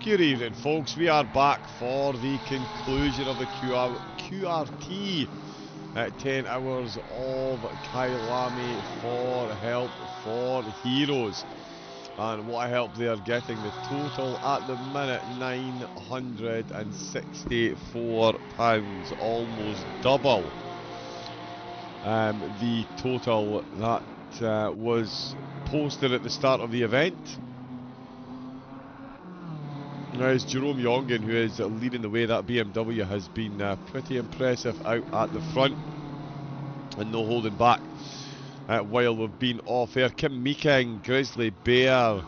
Good evening, folks. We are back for the conclusion of the QRT at 10 hours of Kyalami for Help for Heroes. And what help they are getting, the total at the minute, £964, almost double the total that was posted at the start of the event. Now it's Jerome Yongen who is leading the way. That BMW has been pretty impressive out at the front and no holding back while we've been off air. Kim Meeking, Grizzly Bear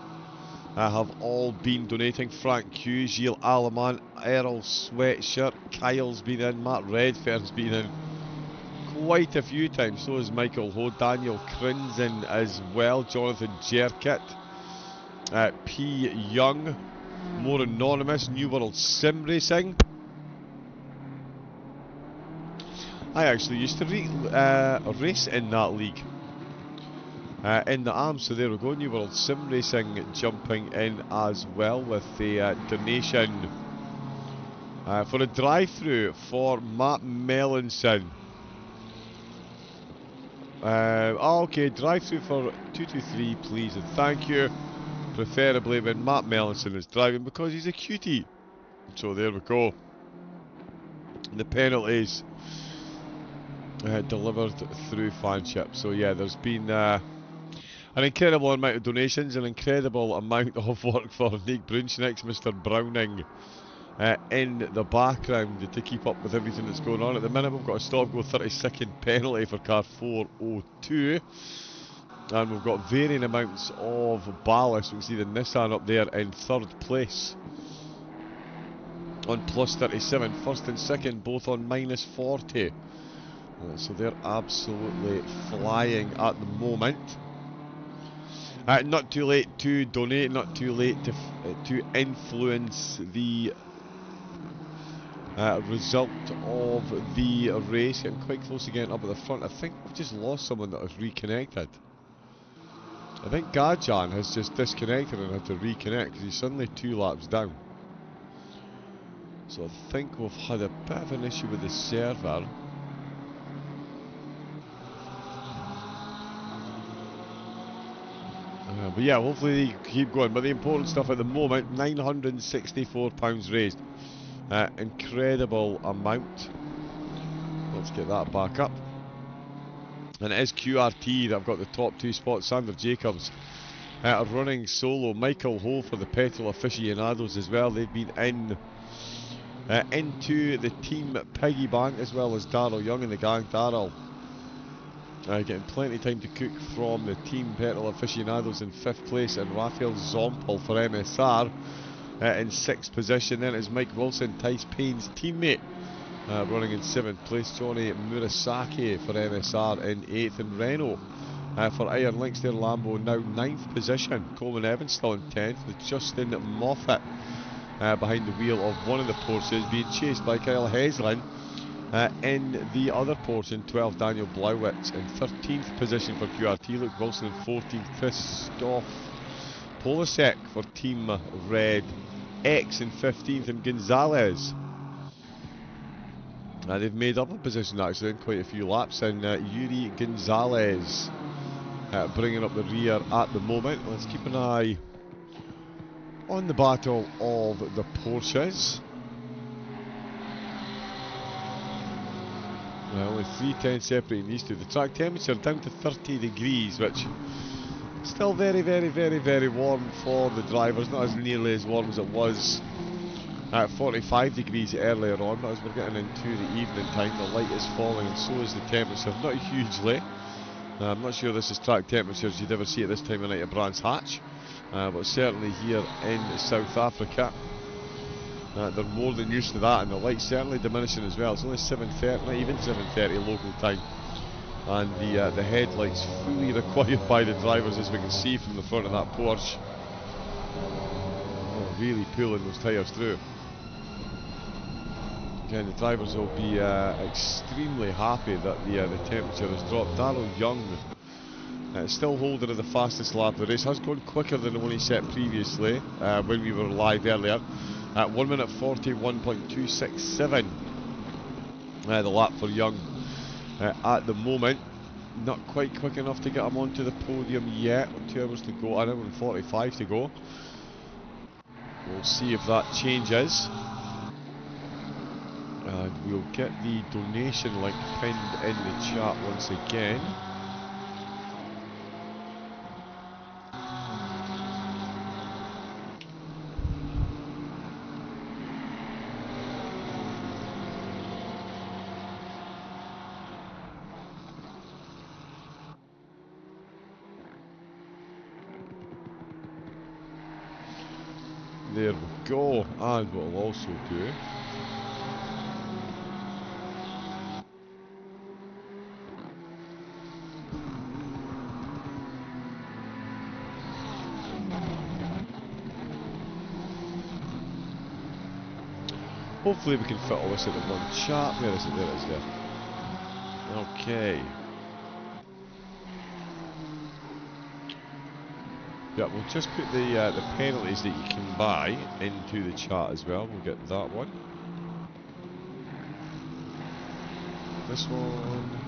have all been donating. Frank Hughes, Gilles Alaman, Errol Sweatshirt, Kyle's been in, Matt Redfern's been in quite a few times. So has Michael Ho, Daniel Crinzen as well, Jonathan Jerkett, P. Young, more anonymous, New World Sim Racing. I actually used to race in that league in the arms, so there we go. New World Sim Racing jumping in as well with the donation for a drive-through for Matt Mellinson. Okay, drive-through for 223 please, and thank you. Preferably when Matt Mellinson is driving, because he's a cutie. So there we go. The penalties delivered through fanship. So yeah, there's been an incredible amount of donations, an incredible amount of work for Nick Brunschnick, Mr. Browning, in the background to keep up with everything that's going on. At the minute we've got a stop-go 30-second penalty for car 402. And we've got varying amounts of ballast. We can see the Nissan up there in third place on plus 37. First and second both on minus 40. So they're absolutely flying at the moment. Not too late to donate, not too late to influence the result of the race. Getting quite close again up at the front. I think we've just lost someone that has reconnected. I think Gajan has just disconnected and had to reconnect because he's suddenly 2 laps down. So I think we've had a bit of an issue with the server. But yeah, hopefully they keep going. But the important stuff at the moment, £964 raised. Incredible amount. Let's get that back up. And it is QRT that I've got the top 2 spots. Sander Jacobs running solo. Michael Ho for the petrol aficionados as well. They've been in into the team piggy bank, as well as Darryl Young and the gang. Darryl getting plenty of time to cook from the team petrol aficionados in 5th place, and Raphael Zompel for MSR in 6th position. Then is Mike Wilson, Tice Payne's teammate, running in 7th place. Johnny Murasaki for MSR in 8th, and Renault for Iron Links there, Lambo now 9th position. Coleman Evans still in 10th, with Justin Moffat behind the wheel of one of the Porsches, being chased by Kyle Heslin in the other Porsche in 12th. Daniel Blauwitz in 13th position for QRT. Luke Wilson in 14th. Christoph Polasek for Team Red X in 15th, and Gonzalez. They've made up a position actually in quite a few laps, and Yuri Gonzalez bringing up the rear at the moment. Let's keep an eye on the battle of the Porsches. Only 3:10 separating these two. The track temperature down to 30 degrees, which is still very, very, very, very warm for the drivers. Not as nearly as warm as it was at 45 degrees earlier on, but as we're getting into the evening time, the light is falling and so is the temperature. Not hugely. I'm not sure this is track temperatures you'd ever see at this time of night at Brands Hatch, but certainly here in South Africa they're more than used to that, and the light's certainly diminishing as well. It's only 7:30, not even 7:30 local time, and the headlights fully required by the drivers, as we can see from the front of that Porsche. Oh, really pulling those tyres through. Again, the drivers will be extremely happy that the temperature has dropped. Darryl Young Still holder of the fastest lap of the race. Has gone quicker than the one he set previously when we were live earlier. At 1 minute 41.267. The lap for Young at the moment. Not quite quick enough to get him onto the podium yet. 2 hours to go, an hour and 45 to go. We'll see if that changes. And we'll get the donation link pinned in the chat once again. There we go, and what we'll also do hopefully we can fit all this into one chat. Where is it? There it is there. Okay. Yeah, we'll just put the penalties that you can buy into the chat as well. We'll get that one. This one.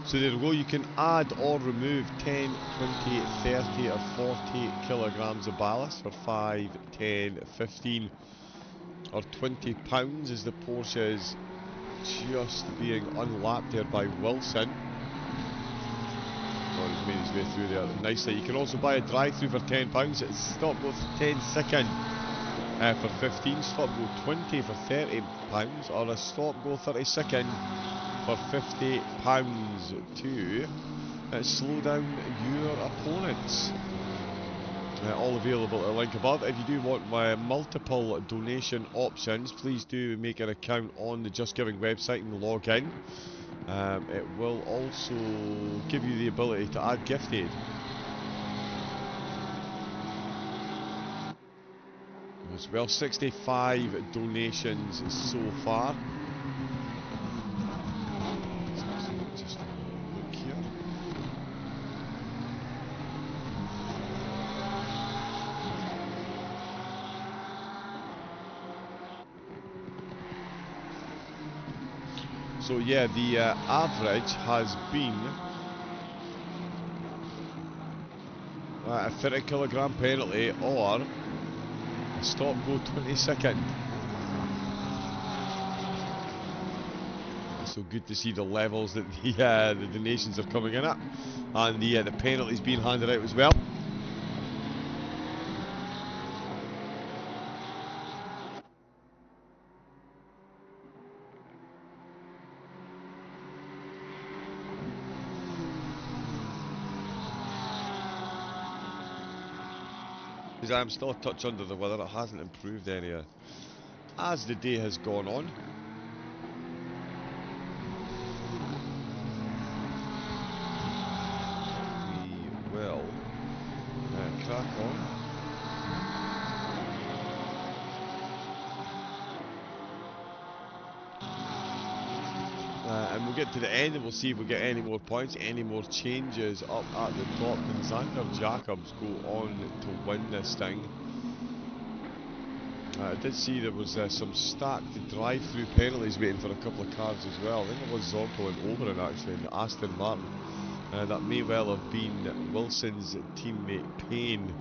So there we go, you can add or remove 10, 20, 30 or 40 kilograms of ballast for 5, 10, 15 or 20 pounds as the Porsche is just being unlapped there by Wilson. Oh, he's made his way through there nicely. You can also buy a drive-through for £10. It's stop go 10 second for 15, stop go 20 for £30, or a stop go 30 second for £50 to slow down your opponents. All available at the link above. If you do want multiple donation options, please do make an account on the Just Giving website and log in. It will also give you the ability to add gift aid. As well, 65 donations so far. Just look here. So yeah, the average has been a 30 kilogram penalty or a stop go 20 second. So good to see the levels that the donations are coming in at, and the penalties being handed out as well. Because I'm still a touch under the weather, it hasn't improved any as the day has gone on. We will crack on. And we'll get to the end and we'll see if we get any more points, any more changes up at the top. Can Xander Jacobs go on to win this thing? I did see there was some stacked drive-through penalties waiting for a couple of cars as well. I think it was Zonko and Oberon actually in the Aston Martin. That may well have been Wilson's teammate Payne.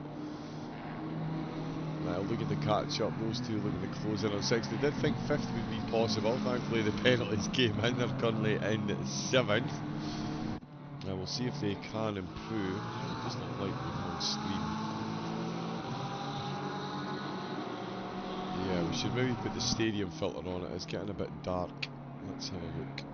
Looking to catch up, those two looking to close in on 6th. They did think 5th would be possible. Thankfully the penalties came in. They're currently in 7th. We'll see if they can improve. It does not like them on screen. Yeah, we should maybe put the stadium filter on it. It's getting a bit dark. Let's have a look.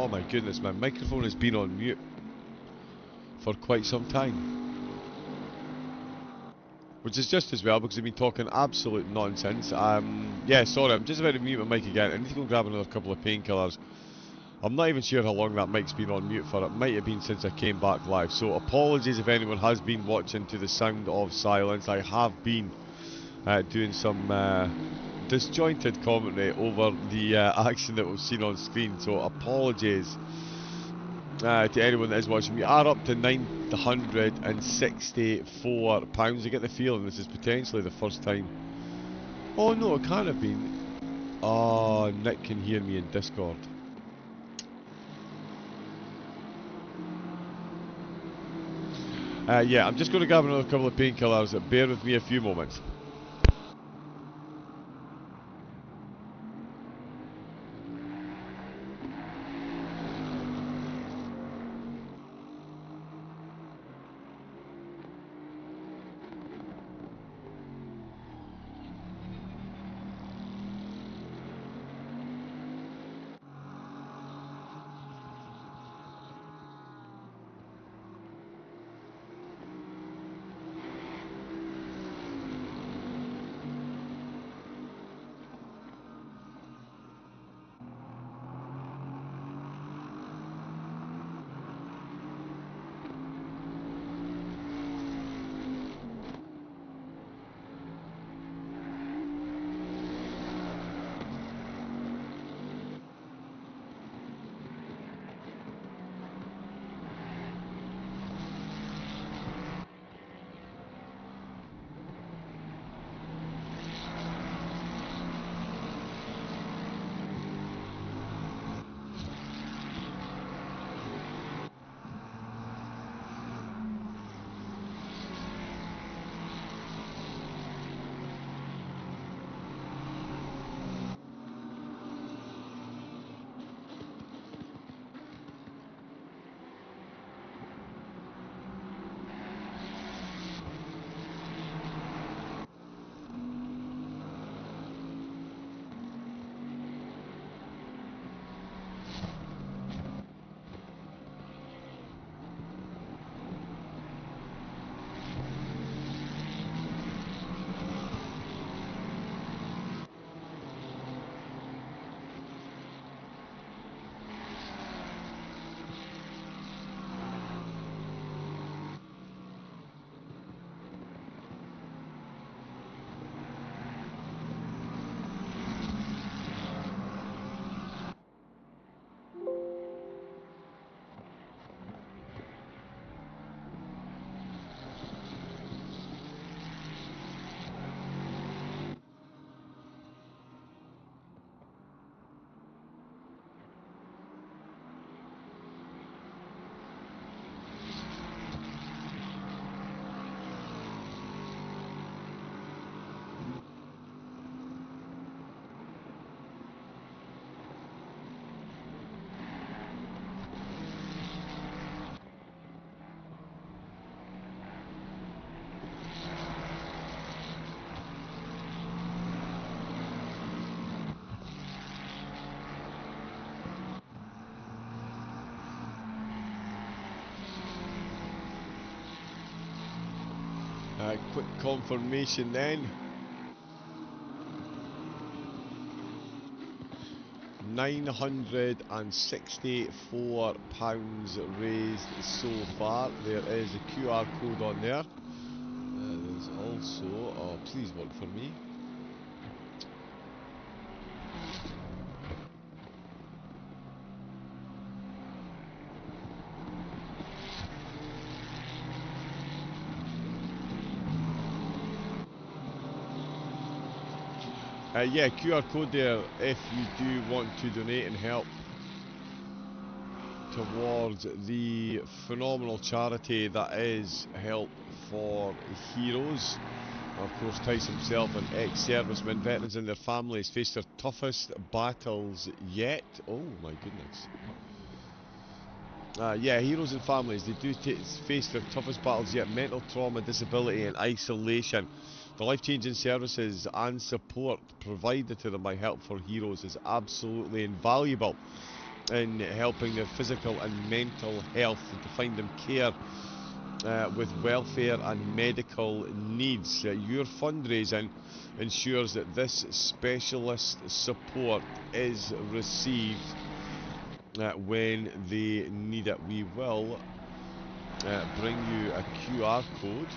Oh my goodness, my microphone has been on mute for quite some time. Which is just as well because I've been talking absolute nonsense. Yeah, sorry, I'm just about to mute my mic again. I need to go grab another couple of painkillers. I'm not even sure how long that mic's been on mute for. It might have been since I came back live. So apologies if anyone has been watching to the sound of silence. I have been doing some disjointed commentary over the action that we've seen on screen. So apologies to anyone that is watching. We are up to £964. I get the feeling this is potentially the first time. Oh no, it can't have been. Oh, Nick can hear me in Discord. Yeah, I'm just going to grab another couple of painkillers. Bear with me a few moments. Quick confirmation then. £964 raised so far. There is a QR code on there. There's also, oh please work for me. Yeah, QR code there if you do want to donate and help towards the phenomenal charity that is Help for Heroes. Of course, Tice himself, an ex-serviceman, veterans and their families face their toughest battles yet. Oh my goodness. Yeah, heroes and families, they do face their toughest battles yet. Mental trauma, disability and isolation. The life-changing services and support provided to them by Help for Heroes is absolutely invaluable. in helping their physical and mental health and to find them care with welfare and medical needs. Your fundraising ensures that this specialist support is received when they need it. We will bring you a QR code.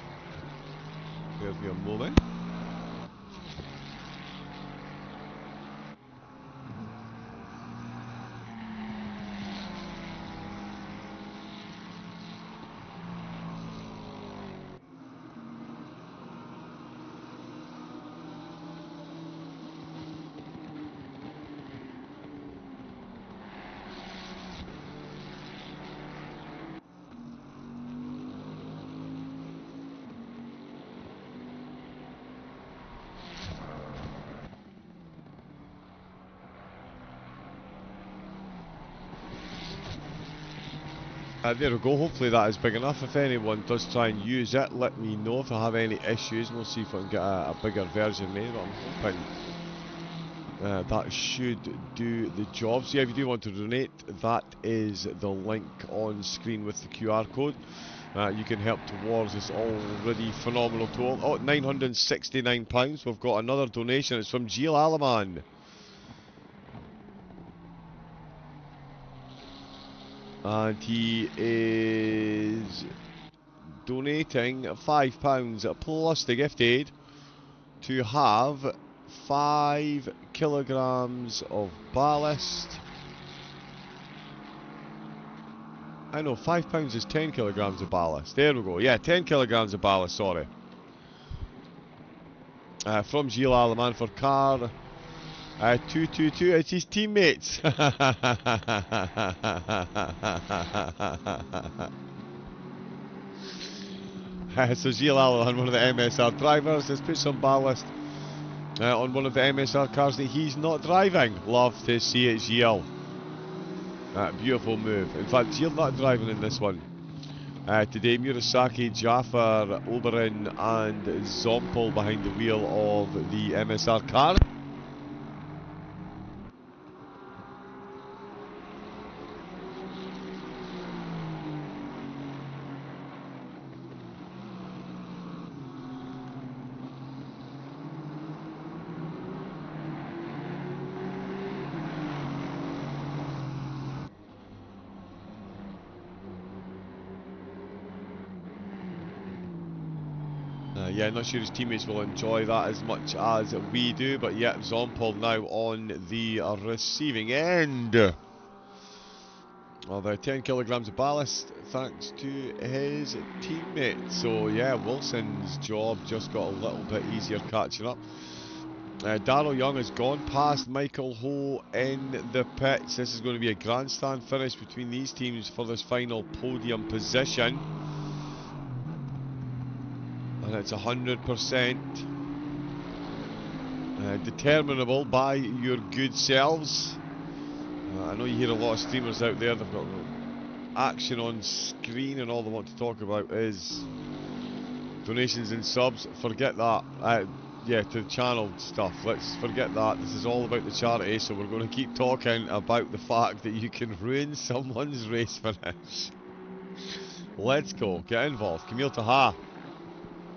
Bear with me a moment. There we go, hopefully that is big enough. If anyone does try and use it, let me know if I have any issues and we'll see if I can get a bigger version made. But I'm hoping that should do the job. So yeah, if you do want to donate, that is the link on screen with the QR code. You can help towards this already phenomenal total. Oh, £969. We've got another donation. It's from Kyalami. And he is donating £5 plus the gift aid to have 5 kilograms of ballast. I know, £5 is 10 kilograms of ballast. There we go. Yeah, 10 kilograms of ballast, sorry. From Kyalami for car 222, it's his teammates. So Kyalami, one of the MSR drivers, has put some ballast on one of the MSR cars that he's not driving. Love to see it, Gilles. Beautiful move. In fact, Gilles not driving in this one. Today, Murasaki, Jafar, Oberon and Zompel behind the wheel of the MSR car. Yeah, not sure his teammates will enjoy that as much as we do, but yeah, Zompel now on the receiving end of 10 kilograms of ballast thanks to his teammate. So yeah, Wilson's job just got a little bit easier catching up. Darryl Young has gone past Michael Ho in the pits. This is going to be a grandstand finish between these teams for this final podium position. And it's 100% determinable by your good selves. I know you hear a lot of streamers out there, they've got action on screen and all they want to talk about is donations and subs. Forget that. Yeah, to the channel stuff. Let's forget that. This is all about the charity, so we're going to keep talking about the fact that you can ruin someone's race finish. Let's go. Get involved. Camille Taha.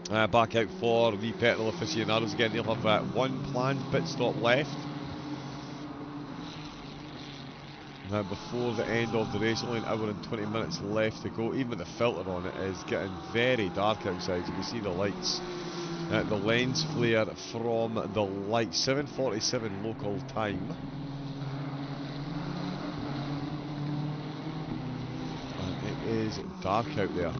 Back out for the petrol aficionados again. They'll have one planned pit stop left before the end of the race. Only an hour and 20 minutes left to go. Even with the filter on, it is getting very dark outside. You can see the lights, the lens flare from the light. 7:47 local time. And it is dark out there.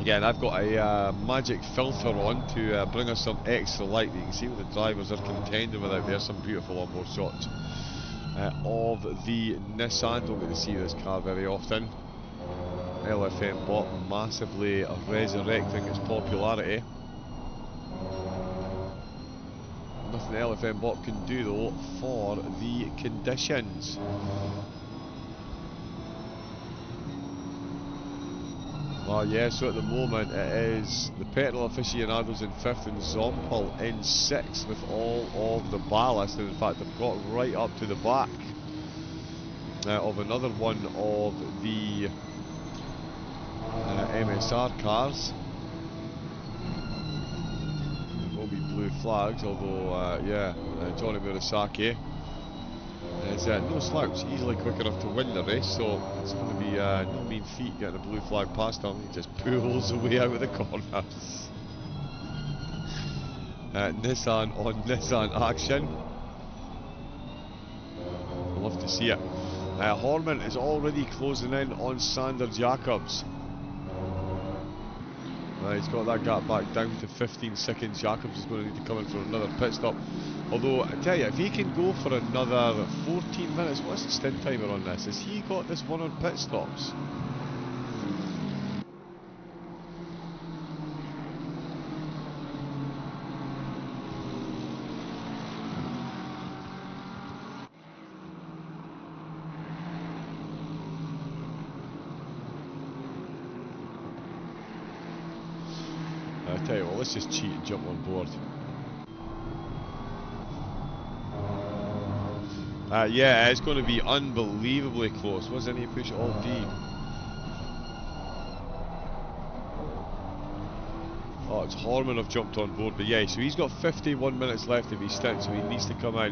Again, I've got a magic filter on to bring us some extra light. You can see what the drivers are contending with out there. Some beautiful onboard shots of the Nissan. Don't get to see this car very often. LFM bot massively resurrecting its popularity. Nothing the LFM bot can do though for the conditions. Well, yeah, so at the moment it is the petrol aficionados in 5th and Zompel in 6th with all of the ballast, and in fact they've got right up to the back of another one of the MSR cars. There will be blue flags, although, yeah, Johnny Murasaki is no slouch, easily quick enough to win the race, so it's going to be no mean feat getting a blue flag past him. He just pulls away out of the corners. Nissan on Nissan action. Love to see it. Horman is already closing in on Sander Jacobs. He's got that gap back down to 15 seconds. Jacobs is going to need to come in for another pit stop. Although, I tell you, if he can go for another 14 minutes, what's the stint timer on this? Has he got this one on pit stops? I tell you what, let's just cheat and jump on board. Yeah, it's going to be unbelievably close. Wasn't he push all D? Oh, it's Horman have jumped on board, but yeah, so he's got 51 minutes left of his stint, so he needs to come out.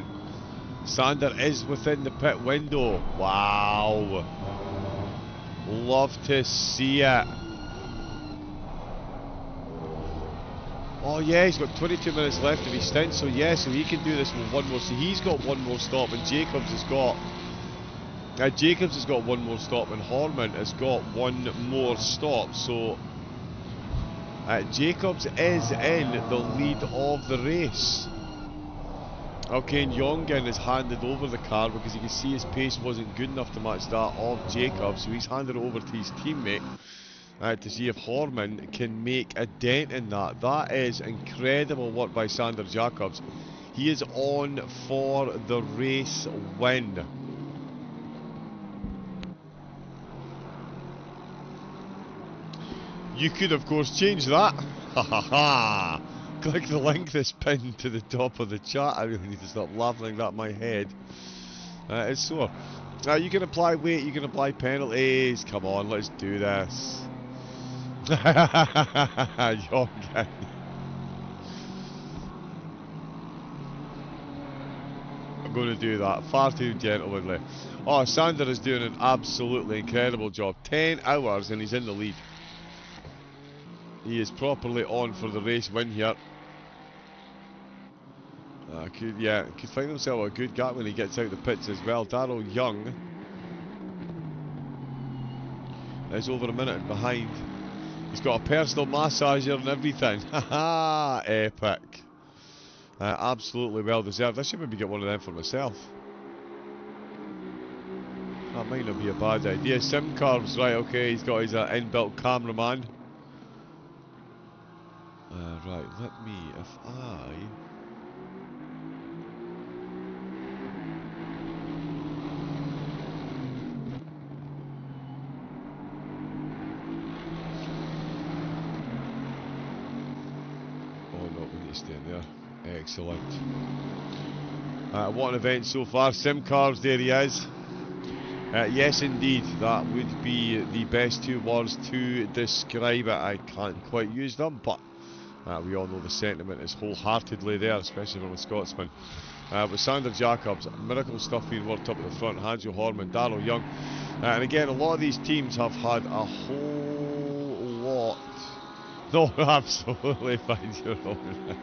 Sander is within the pit window. Wow. Love to see it. Oh yeah, he's got 22 minutes left of his stint, so yeah, so he can do this with one more. So he's got one more stop, and Jacobs has got one more stop, and Horman has got one more stop. So Jacobs is in the lead of the race. Okay, and Jongen has handed over the car because you can see his pace wasn't good enough to match that of Jacobs, so he's handed it over to his teammate. To see if Horman can make a dent in that. That is incredible work by Sander Jacobs. He is on for the race win. You could, of course, change that. Ha ha ha! Click the link that's pinned to the top of the chat. I really need to stop laughing like that in my head. It's sore. You can apply weight, you can apply penalties. Come on, let's do this. Jongen. I'm going to do that. Far too gentlemanly. Oh, Sander is doing an absolutely incredible job. 10 hours and he's in the lead. He is properly on for the race win here. Could find himself a good gap when he gets out the pits as well. Darryl Young is over a minute behind. He's got a personal massager and everything. Haha, epic. Absolutely well deserved. I should maybe get one of them for myself. That might not be a bad idea. Sim carves, right, okay, he's got his inbuilt cameraman. Right, let me, if I... Stay in there. Excellent. What an event so far. Sim cars, there he is. Yes indeed, that would be the best two words to describe it. I can't quite use them, but we all know the sentiment is wholeheartedly there, especially from a Scotsman. With Sander Jacobs, miracle stuff being worked up at the front. Hanjo Horman, Darryl Young, and again a lot of these teams have had a whole lot. No, absolutely fine, you're on.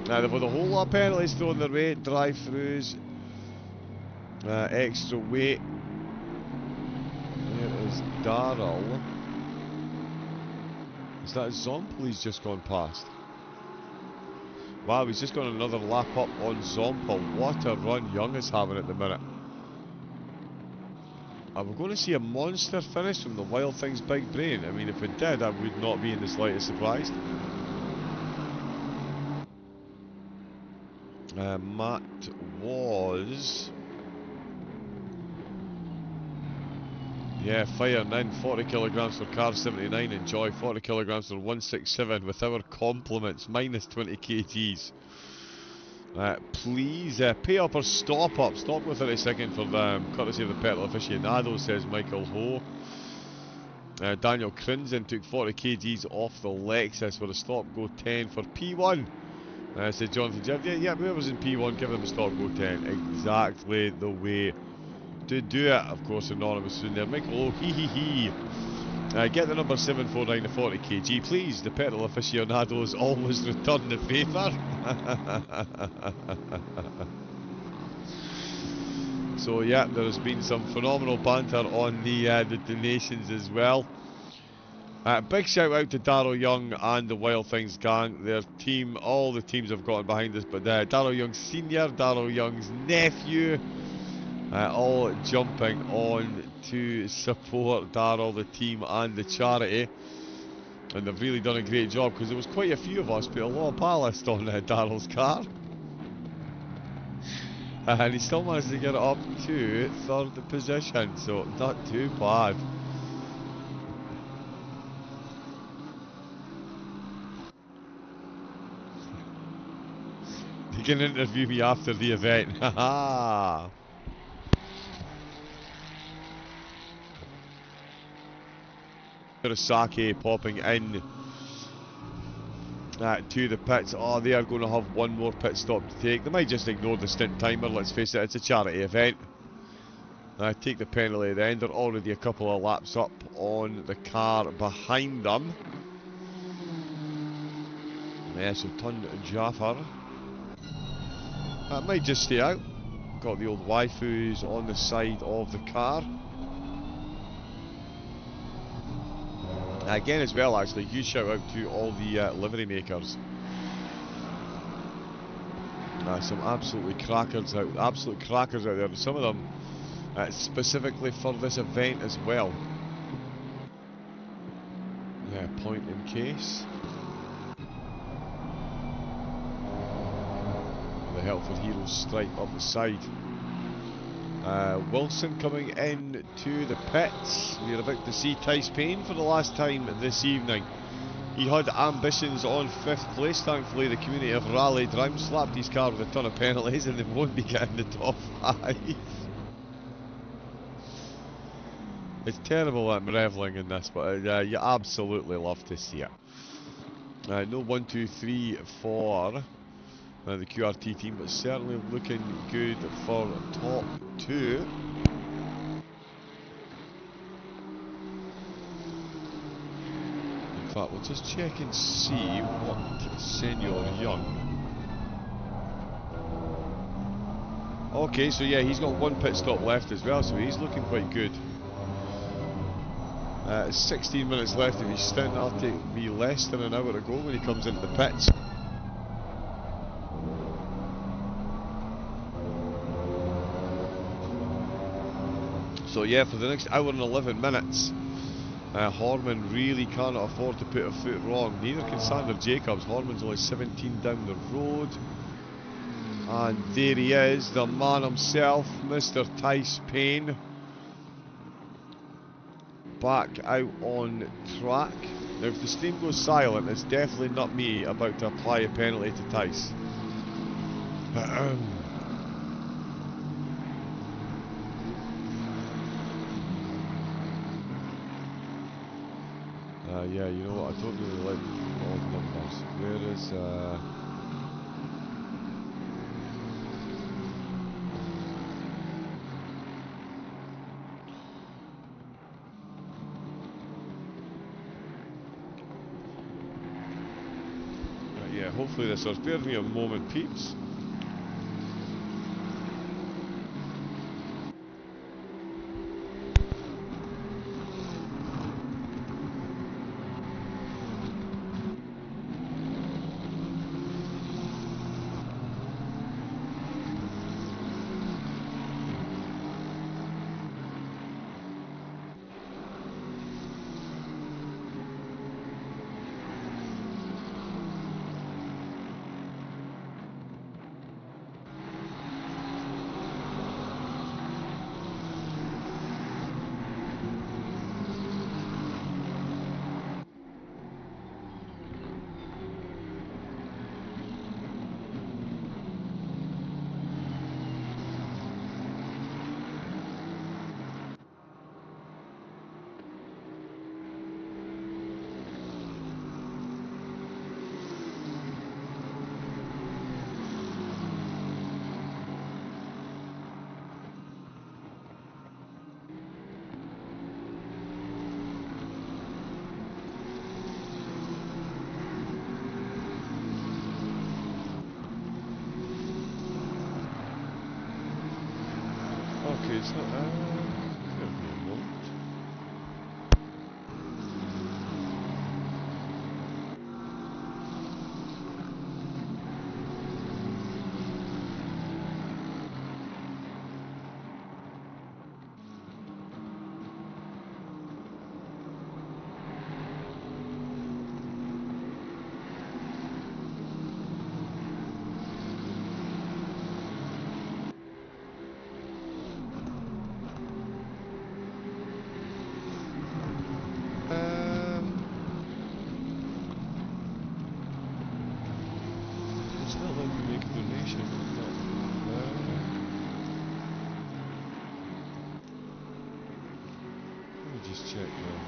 Now they've had a whole lot of penalties thrown their way, drive-throughs, extra weight. There is Darryl. Is that Zompel he's just gone past? Wow, he's just got another lap up on Zompel. What a run Young is having at the minute. Are we going to see a monster finish from the Wild Things Big Brain? I mean, if it did, I would not be in the slightest surprised. Matt was... Yeah, firing in 40 kilograms for car 79, enjoy 40 kilograms for 167 with our compliments, minus 20 kgs. Please pay up or stop up. Stop with 30 seconds for courtesy of the petrol aficionado, says Michael Ho. Daniel Crinzen took 40 kgs off the Lexus with a stop go 10 for P1. Says Jonathan Jeff. Yeah, whoever's in P1, give them a stop go 10. Exactly the way to do it. Of course, anonymous soon there. Michael O, hee hee hee. Get the number 749 to 40 kg, please. The petrol aficionados always return the favour. So yeah, there has been some phenomenal banter on the donations as well. Big shout out to Darryl Young and the Wild Things gang. Their team, all the teams have gotten behind us, but Darryl Young Senior, Darryl Young's nephew, all jumping on to support Darryl, the team and the charity. And they've really done a great job, because there was quite a few of us put a lot of ballast on Darryl's car. And he still managed to get it up to 3rd position, so not too bad. You can interview me after the event. Haha. Sake popping in to the pits. Oh, they are going to have one more pit stop to take. They might just ignore the stint timer, let's face it, it's a charity event. Take the penalty at the end. They're already a couple of laps up on the car behind them. Yeah, so Tun Jaffer. That might just stay out. Got the old waifus on the side of the car. Again as well, actually, huge shout out to all the livery makers. Some absolute crackers out there. And some of them specifically for this event as well. Yeah, point in case. The Helpful Heroes stripe up the side. Wilson coming in to the pits. We're about to see Tice Payne for the last time this evening. He had ambitions on 5th place. Thankfully, the community have rallied round, slapped his car with a ton of penalties, and they won't be getting the top 5. It's terrible that I'm revelling in this, but you absolutely love to see it. No 1, 2, 3 for the QRT team, but certainly looking good for top 2. In fact, we'll just check and see what Senor Young. Okay, so yeah, he's got one pit stop left as well, so he's looking quite good. 16 minutes left of his stint. That'll take me less than an hour to go when he comes into the pits. So yeah, for the next hour and 11 minutes, Horman really can't afford to put a foot wrong. Neither can Sander Jacobs. Horman's only 17 down the road. And there he is, the man himself, Mr. Tice Payne. Back out on track. Now if the stream goes silent, it's definitely not me about to apply a penalty to Tice. Yeah, you know what, I don't really like odd numbers. Where is yeah, hopefully this will spare me a moment, peeps. it's not. Give me a moment. It's not letting me make a donation. Let me just check now.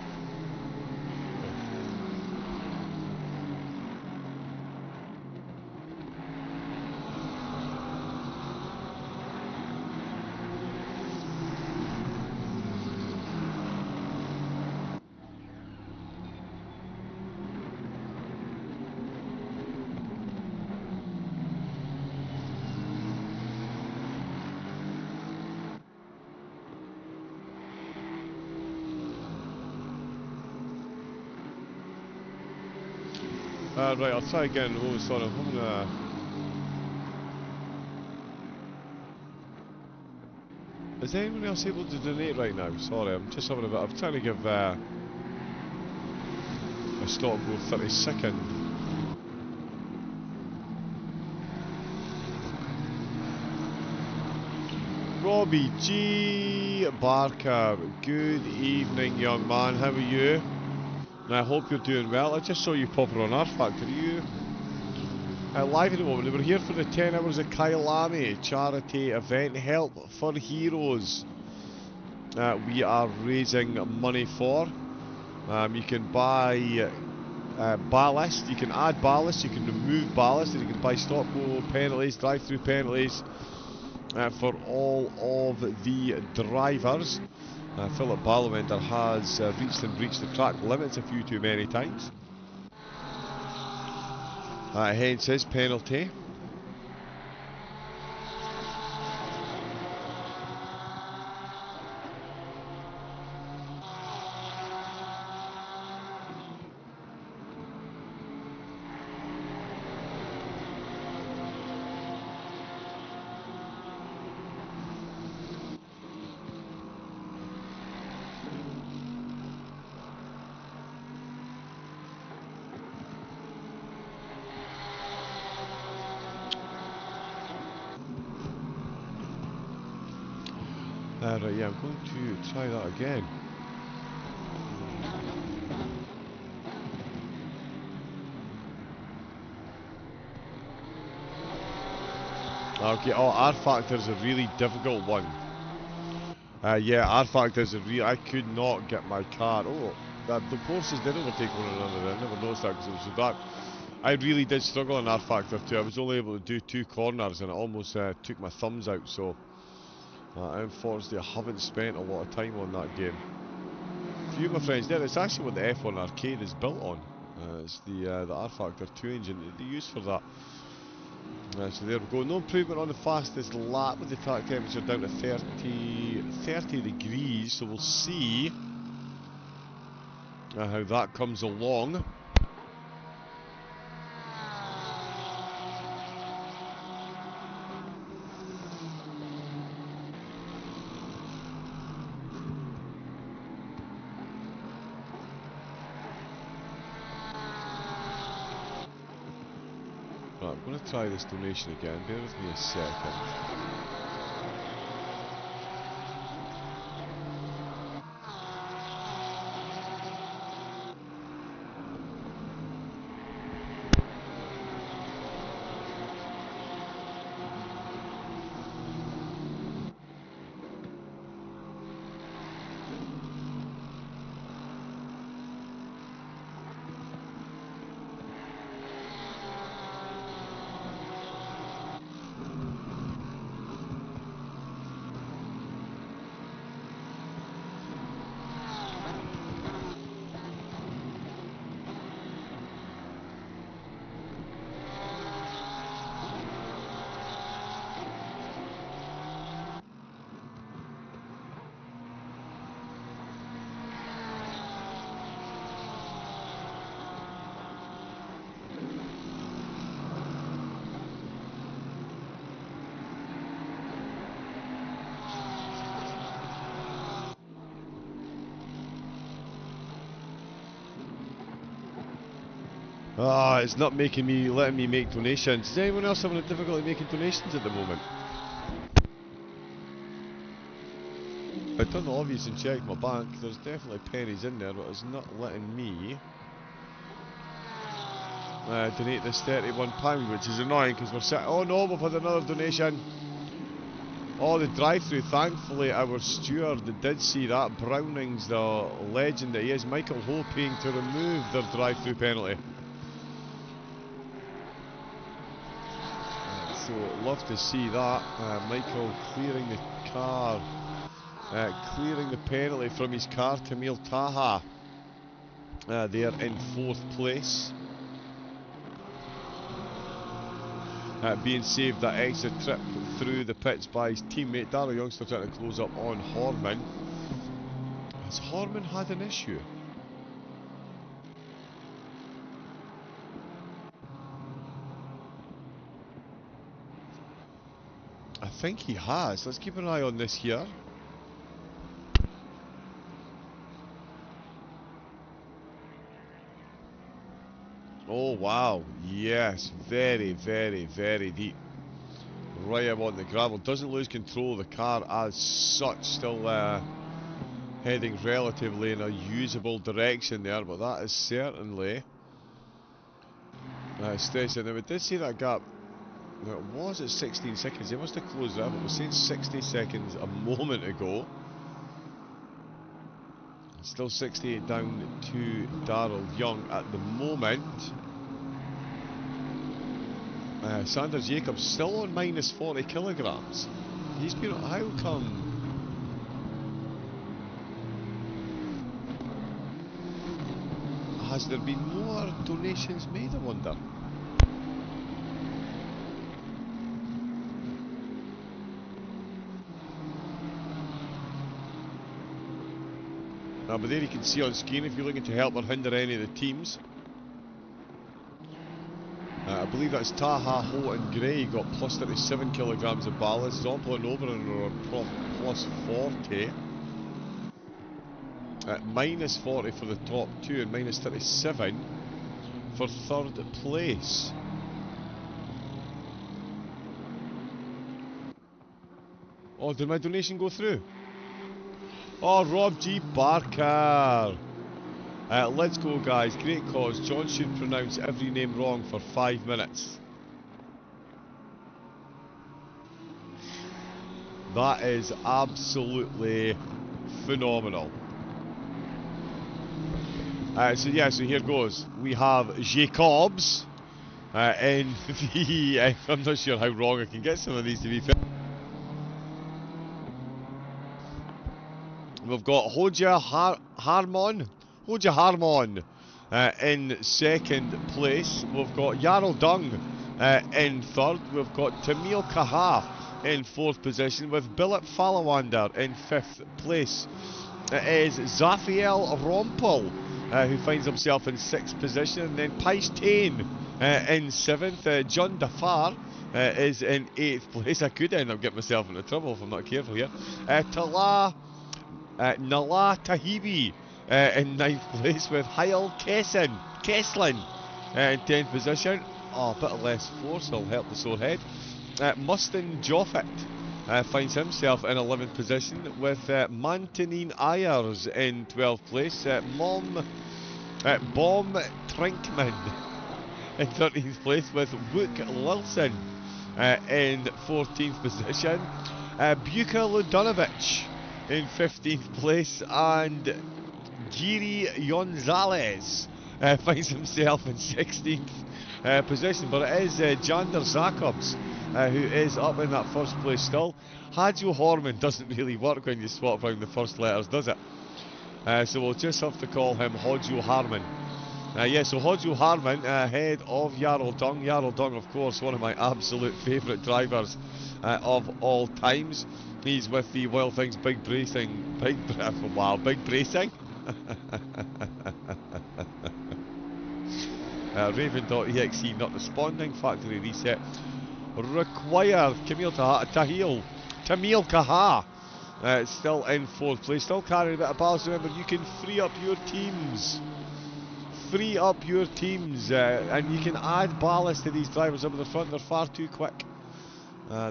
Right, I'll try again. Oh, sorry, I'm having a... Is anyone else able to donate right now? Sorry, I'm just having a bit... I'm trying to give a stop go 30-second. Robbie G. Barker, good evening, young man. How are you? And I hope you're doing well. I just saw you popping on our factory. You live at the moment. We're here for the 10 hours of Kyalami charity event, Help for Heroes. We are raising money for. You can buy ballast, you can add ballast, you can remove ballast, and you can buy stop-go penalties, drive-through penalties for all of the drivers. Philip Ballawender has reached and breached the track limits a few too many times. Hence his penalty. Right, yeah, I'm going to try that again. Okay, oh, R Factor is a really difficult one. Yeah, R Factor is a real... I could not get my car... Oh, the Porsches did overtake one another. I never noticed that because it was so dark. I really did struggle in R Factor too. I was only able to do 2 corners and it almost took my thumbs out, so... unfortunately, I haven't spent a lot of time on that game. A few of my friends did. It's actually what the F1 arcade is built on. It's the R Factor 2 engine that they use for that. So there we go. No improvement on the fastest lap with the track temperature down to 30 degrees. So we'll see how that comes along. Right, I'm going to try this donation again. Bear with me a second. Ah, it's not letting me make donations. Is anyone else having a difficulty making donations at the moment? I've done the obvious and checked my bank. There's definitely pennies in there, but it's not letting me donate this £31, which is annoying because we're sitting. Oh no, we've had another donation. Oh, the drive-through. Thankfully, our steward did see that. Browning's the legend that he is. Michael Ho paying to remove their drive-through penalty. So, love to see that. Michael clearing the car. Clearing the penalty from his car. Tamil Taha there in 4th place. Being saved that extra trip through the pits by his teammate. Darryl Youngster trying to close up on Horman. Has Horman had an issue? I think he has. Let's keep an eye on this here. Oh wow, yes, very, very, very deep. Right up on the gravel. Doesn't lose control of the car as such. Still heading relatively in a usable direction there, but that is certainly stressing. Now we did see that gap. Now it was at 16 seconds. They must have closed that, but we were saying 60 seconds a moment ago. Still 68 down to Darryl Young at the moment. Sanders Jacobs still on minus 40 kilograms. He's been. How come? Has there been more donations made, I wonder? But there you can see on screen if you're looking to help or hinder any of the teams. I believe that's Taha, Ho and Gray got plus 37 kilograms of ballast. Zompel and Oberon are on plus 40. Minus 40 for the top two and minus 37 for 3rd place. Oh, did my donation go through? Oh, Rob G. Barker. Let's go, guys. Great cause. John should pronounce every name wrong for 5 minutes. That is absolutely phenomenal. So here goes. We have Jacobs in the... I'm not sure how wrong I can get some of these to be fair. We've got Hoja Harmon in 2nd place. We've got Yarl Dung in 3rd. We've got Tamil Kaha in 4th position with Billet Falawander in 5th place. It is Zafiel Rompel who finds himself in 6th position, and then Pais Tain in 7th. John Dafar is in 8th place. I could end up getting myself into trouble if I'm not careful here. Nala Tahibi in 9th place with Heil Kesslin in 10th position. Oh, a bit of less force will help the sore head. Mustin Joffit finds himself in 11th position with Mantanine Ayers in 12th place. Bomb Trinkman in 13th place with Wook Lilson in 14th position. Buka Ludonovic in 15th place, and Giri Gonzalez finds himself in 16th position, but it is Jander Jacobs who is up in that 1st place still. Hadjo Horman doesn't really work when you swap around the first letters, does it? So we'll just have to call him Hodjo Harman. So Hodjo Harman ahead of Yarl Dung. Yarl Dung, of course, one of my absolute favourite drivers of all times. He's with the Wild Things Big Bracing. Big Bracing? Raven.exe not responding. Factory reset required. Tamil Kaha still in 4th place. Still carrying a bit of balance. Remember, you can free up your teams. free up your teams, and you can add ballast to these drivers up at the front. They're far too quick.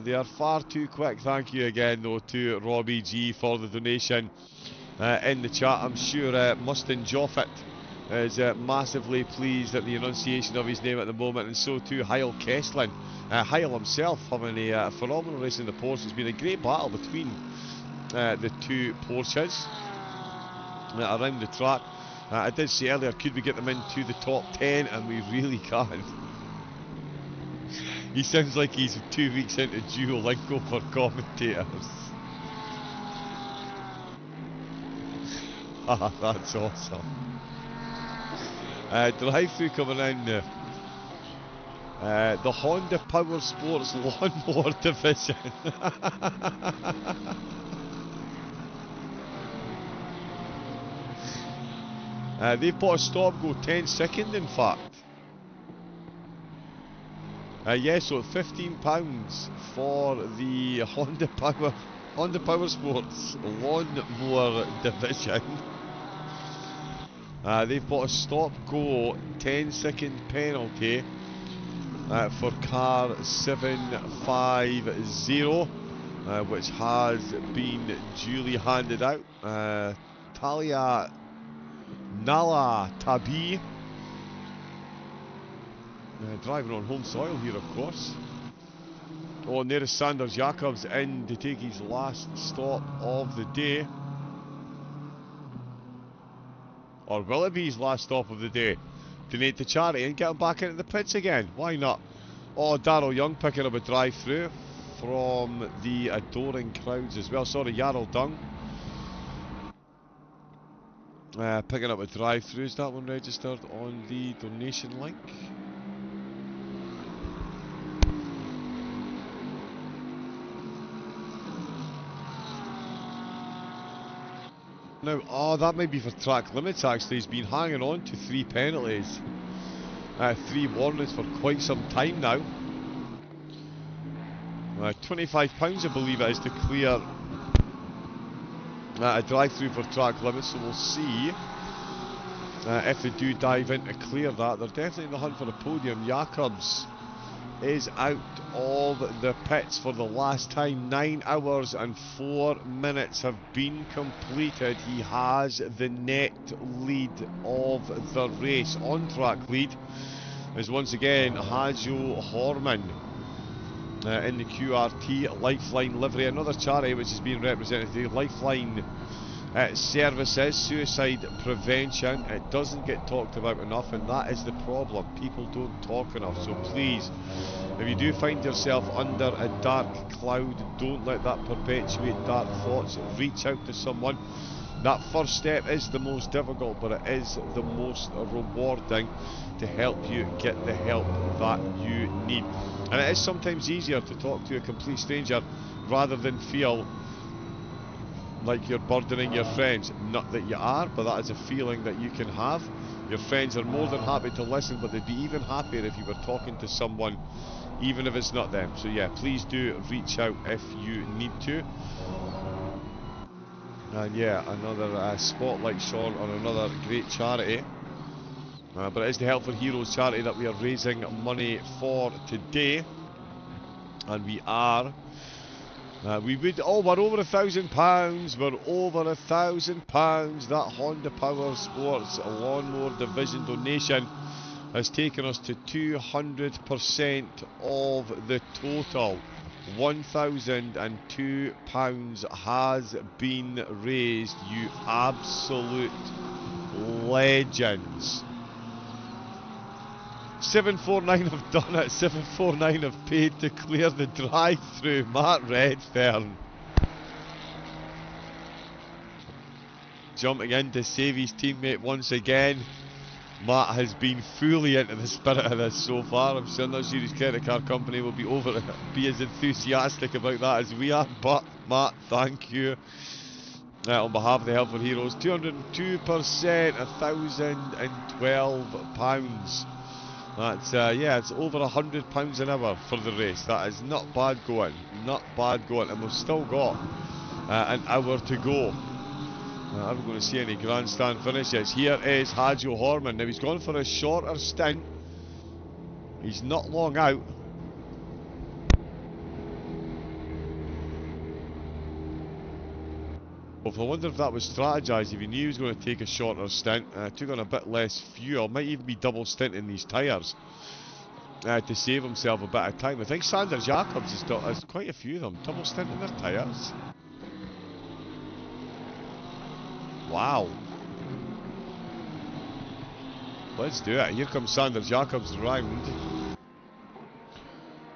They are far too quick. Thank you again, though, to Robbie G for the donation in the chat. I'm sure Mustin Joffit is massively pleased at the enunciation of his name at the moment, and so too Heil Kesslin. Heil himself having a phenomenal race in the Porsche. It's been a great battle between the two Porsches around the track. I did say earlier, could we get them into the top 10, and we really can. He sounds like he's 2 weeks into Duolingo for commentators. Ah, that's awesome. Drive-through coming in. The Honda Power Sports Lawnmower Division. They've bought a stop-go 10 second, in fact. Yeah, so £15 for the Honda Power Sports Lawnmower Division. They've bought a stop-go 10 second penalty for car 750, which has been duly handed out. Talia Nala Tabi, driving on home soil here, of course. Oh, and there is Sanders Jacobs in to take his last stop of the day. Or will it be his last stop of the day? Donate to charity and get him back into the pits again. Why not? Oh, Darryl Young picking up a drive-through from the adoring crowds as well. Sorry, Yarrell Dung. Picking up a drive-through. Is that one registered on the donation link? Now, oh, that might be for track limits actually. He's been hanging on to 3 penalties. 3 warnings for quite some time now. £25 I believe it is to clear a drive-through for track limits, so we'll see if they do dive in to clear that. They're definitely in the hunt for a podium. Jacobs is out of the pits for the last time. 9 hours and 4 minutes have been completed. He has the net lead of the race. On track lead is once again Hajo Horman in the QRT Lifeline livery. Another charity which is being represented today, Lifeline Services, suicide prevention. It doesn't get talked about enough, and that is the problem. People don't talk enough. So please, if you do find yourself under a dark cloud, don't let that perpetuate dark thoughts. Reach out to someone. That first step is the most difficult, but it is the most rewarding to help you get the help that you need. And it is sometimes easier to talk to a complete stranger rather than feel like you're burdening your friends. Not that you are, but that is a feeling that you can have. Your friends are more than happy to listen, but they'd be even happier if you were talking to someone, even if it's not them. So yeah, please do reach out if you need to. And yeah, another spotlight shone on another great charity. But it is the Help for Heroes charity that we are raising money for today. And we are... we're over £1,000. We're over £1,000. That Honda Power Sports Lawnmower Division donation has taken us to 200% of the total. £1,002 has been raised, you absolute legends. 749 have done it. 749 have paid to clear the drive-through. Matt Redfern jumping in to save his teammate once again. Matt has been fully into the spirit of this so far. I'm sure not sure his credit card company will be as enthusiastic about that as we are. But Matt, thank you on behalf of the Help for Heroes. 202%, £1,012. That's yeah, it's over £100 an hour for the race. That is not bad going, not bad going, and we've still got an hour to go. Are we going to see any grandstand finishes? Here is Hajo Horman. Now he's gone for a shorter stint. He's not long out. Well, I wonder if that was strategised, if he knew he was going to take a shorter stint, took on a bit less fuel, might even be double stinting these tyres to save himself a bit of time. I think Sander Jacobs has quite a few of them, double stinting their tyres. Wow. Let's do it. Here comes Sander Jacobs round.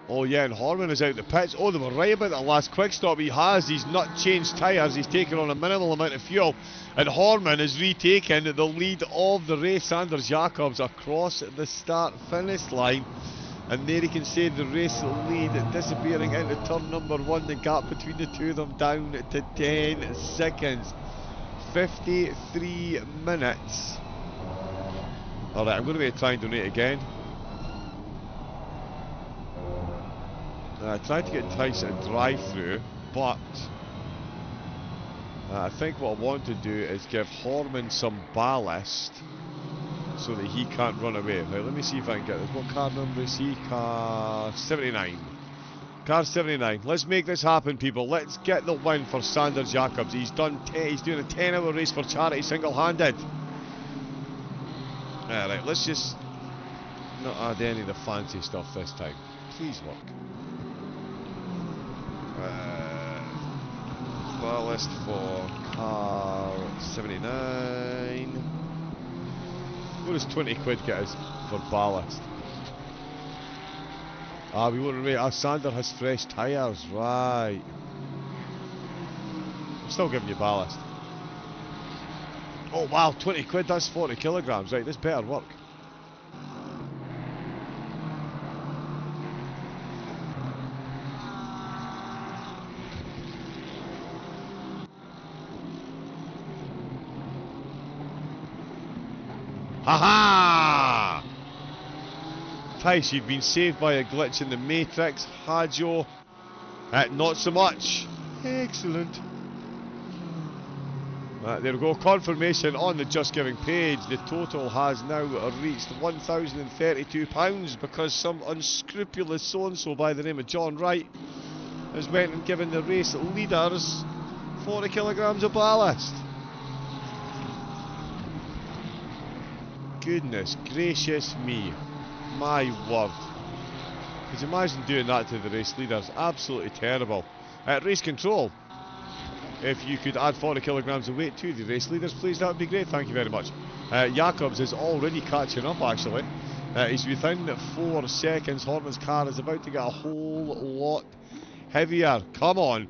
Oh yeah, and Horman is out the pits. Oh, they were right about that last quick stop. He's not changed tyres. He's taken on a minimal amount of fuel. And Horman is retaking the lead of the race. Sander Jacobs across the start-finish line. And there you can see the race lead disappearing into turn number 1. The gap between the two of them down to 10 seconds. 53 minutes. Alright, I'm going to try and donate again. I tried to get Tice a drive-through, but I think what I want to do is give Horman some ballast so that he can't run away. Right, let me see if I can get this. What car number is he? Car 79. Car 79. Let's make this happen, people. Let's get the win for Sander Jacobs. He's doing a 10-hour race for charity single-handed. Alright, let's just not add any of the fancy stuff this time. Please work. Ballast for car 79. What does 20 quid get us for ballast? We won't rate. Sander has fresh tyres, right. I'm still giving you ballast. Oh wow, 20 quid, that's 40 kilograms, right, this better work. Haha! Tice, you've been saved by a glitch in the Matrix. Hajo, not so much. Excellent. There we go, confirmation on the Just Giving page. The total has now reached £1,032 because some unscrupulous so-and-so by the name of John Wright has went and given the race leaders 40 kilograms of ballast. Goodness gracious me, my word. Could you imagine doing that to the race leaders? Absolutely terrible. Race control, if you could add 40 kilograms of weight to the race leaders, please, that would be great, thank you very much. Jacobs is already catching up, actually. He's within 4 seconds. Horman's car is about to get a whole lot heavier. Come on.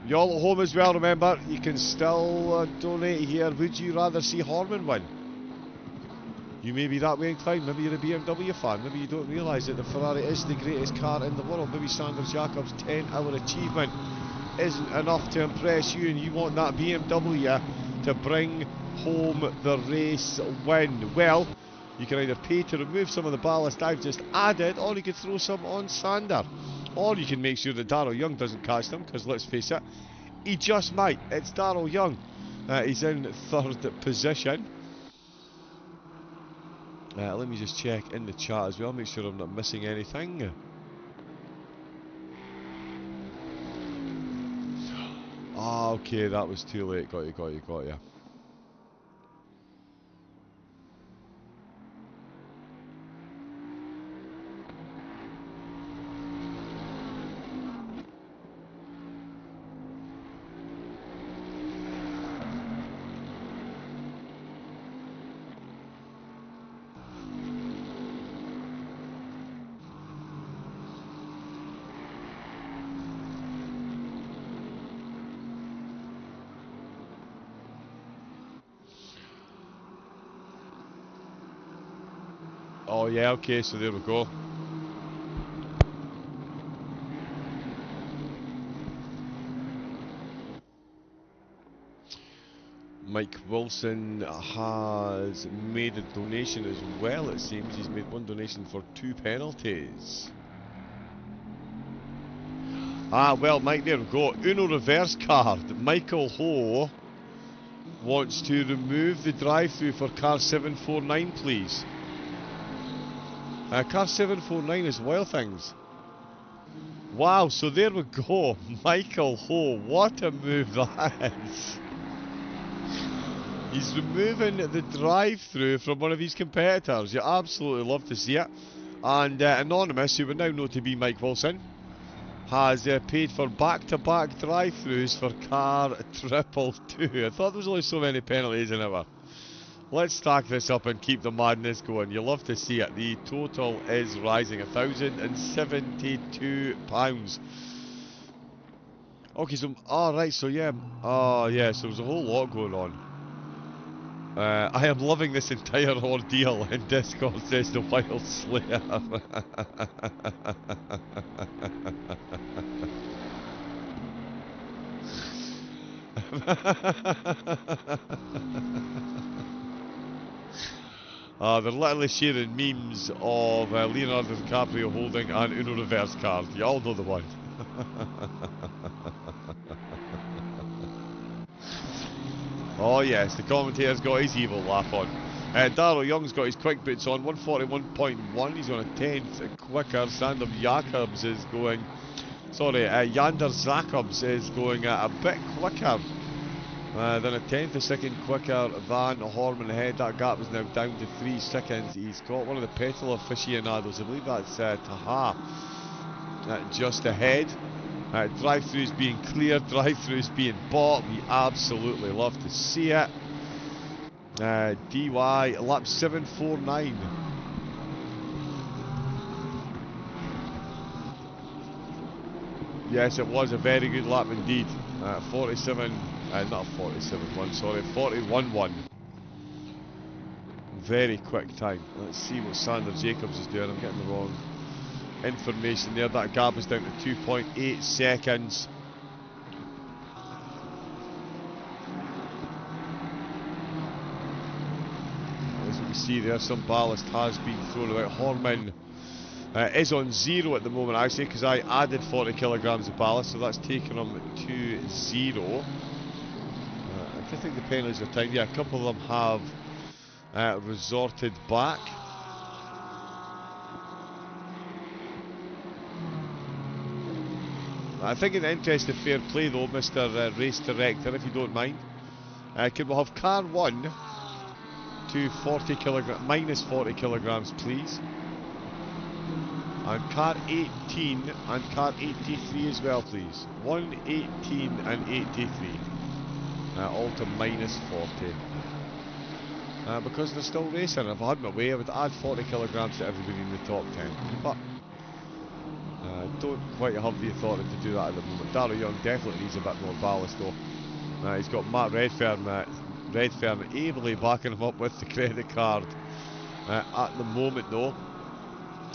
Y'all at home as well, remember, you can still donate here. Would you rather see Horman win? You may be that way inclined. Maybe you're a BMW fan. Maybe you don't realise that the Ferrari is the greatest car in the world. Maybe Sander Jacobs' 10-hour achievement isn't enough to impress you, and you want that BMW to bring home the race win. Well, you can either pay to remove some of the ballast I've just added, or you can throw some on Sander. Or you can make sure that Darryl Young doesn't catch them, because let's face it, he just might. It's Darryl Young. He's in 3rd position. Let me just check in the chat as well, make sure I'm not missing anything. Ah, okay, that was too late. Got you. Oh yeah, okay, so there we go. Mike Wilson has made a donation as well, it seems. He's made one donation for 2 penalties. Ah, well, Mike, there we go. Uno reverse card. Michael Ho wants to remove the drive-through for car 749, please. Car 749 is Wild Things. Wow, so there we go. Michael Ho, what a move that is. He's removing the drive-through from one of his competitors. You absolutely love to see it. And Anonymous, who we now know to be Mike Wilson, has paid for back-to-back drive-throughs for car 222. I thought there was only so many penalties in it. Let's stack this up and keep the madness going. You love to see it. The total is rising, £1,072. Okay, so, right, so yeah. Oh, yeah, so there's a whole lot going on. I am loving this entire ordeal, and Discord says the Wild Slayer. They're literally sharing memes of Leonardo DiCaprio holding an Uno reverse card. You all know the one. Oh yes, the commentator's got his evil laugh on. Darryl Young's got his quick boots on, 141.1, he's on a 10th quicker. Sander Jacobs is going... Sorry, Yander Jacobs is going a bit quicker than a 10th a second quicker than Horman ahead. That gap is now down to 3 seconds. He's got one of the petrol aficionados, I believe that's Taha, just ahead. Drive-throughs being cleared, drive-throughs being bought. We absolutely love to see it. DY, lap 749. Yes, it was a very good lap indeed. 47, not 47.1, sorry, 41.1. Very quick time. Let's see what Sander Jacobs is doing. I'm getting the wrong information there. That gap is down to 2.8 seconds. As we can see there, some ballast has been thrown about. Horman is on 0 at the moment, actually, because I added 40 kilograms of ballast, so that's taken him to 0. I think the penalties are timed. Yeah, a couple of them have resorted back. I think in the interest of fair play though, Mr. Race Director, if you don't mind, could we have car 1 to 40 kilograms, minus 40 kilograms please, and car 18 and car 83 as well please, 1, 18 and 83, all to minus 40, because they're still racing. If I had my way I would add 40 kilograms to everybody in the top 10, but don't quite have the authority to do that at the moment. Darryl Young definitely needs a bit more ballast though. He's got Matt Redfern ably backing him up with the credit card at the moment though.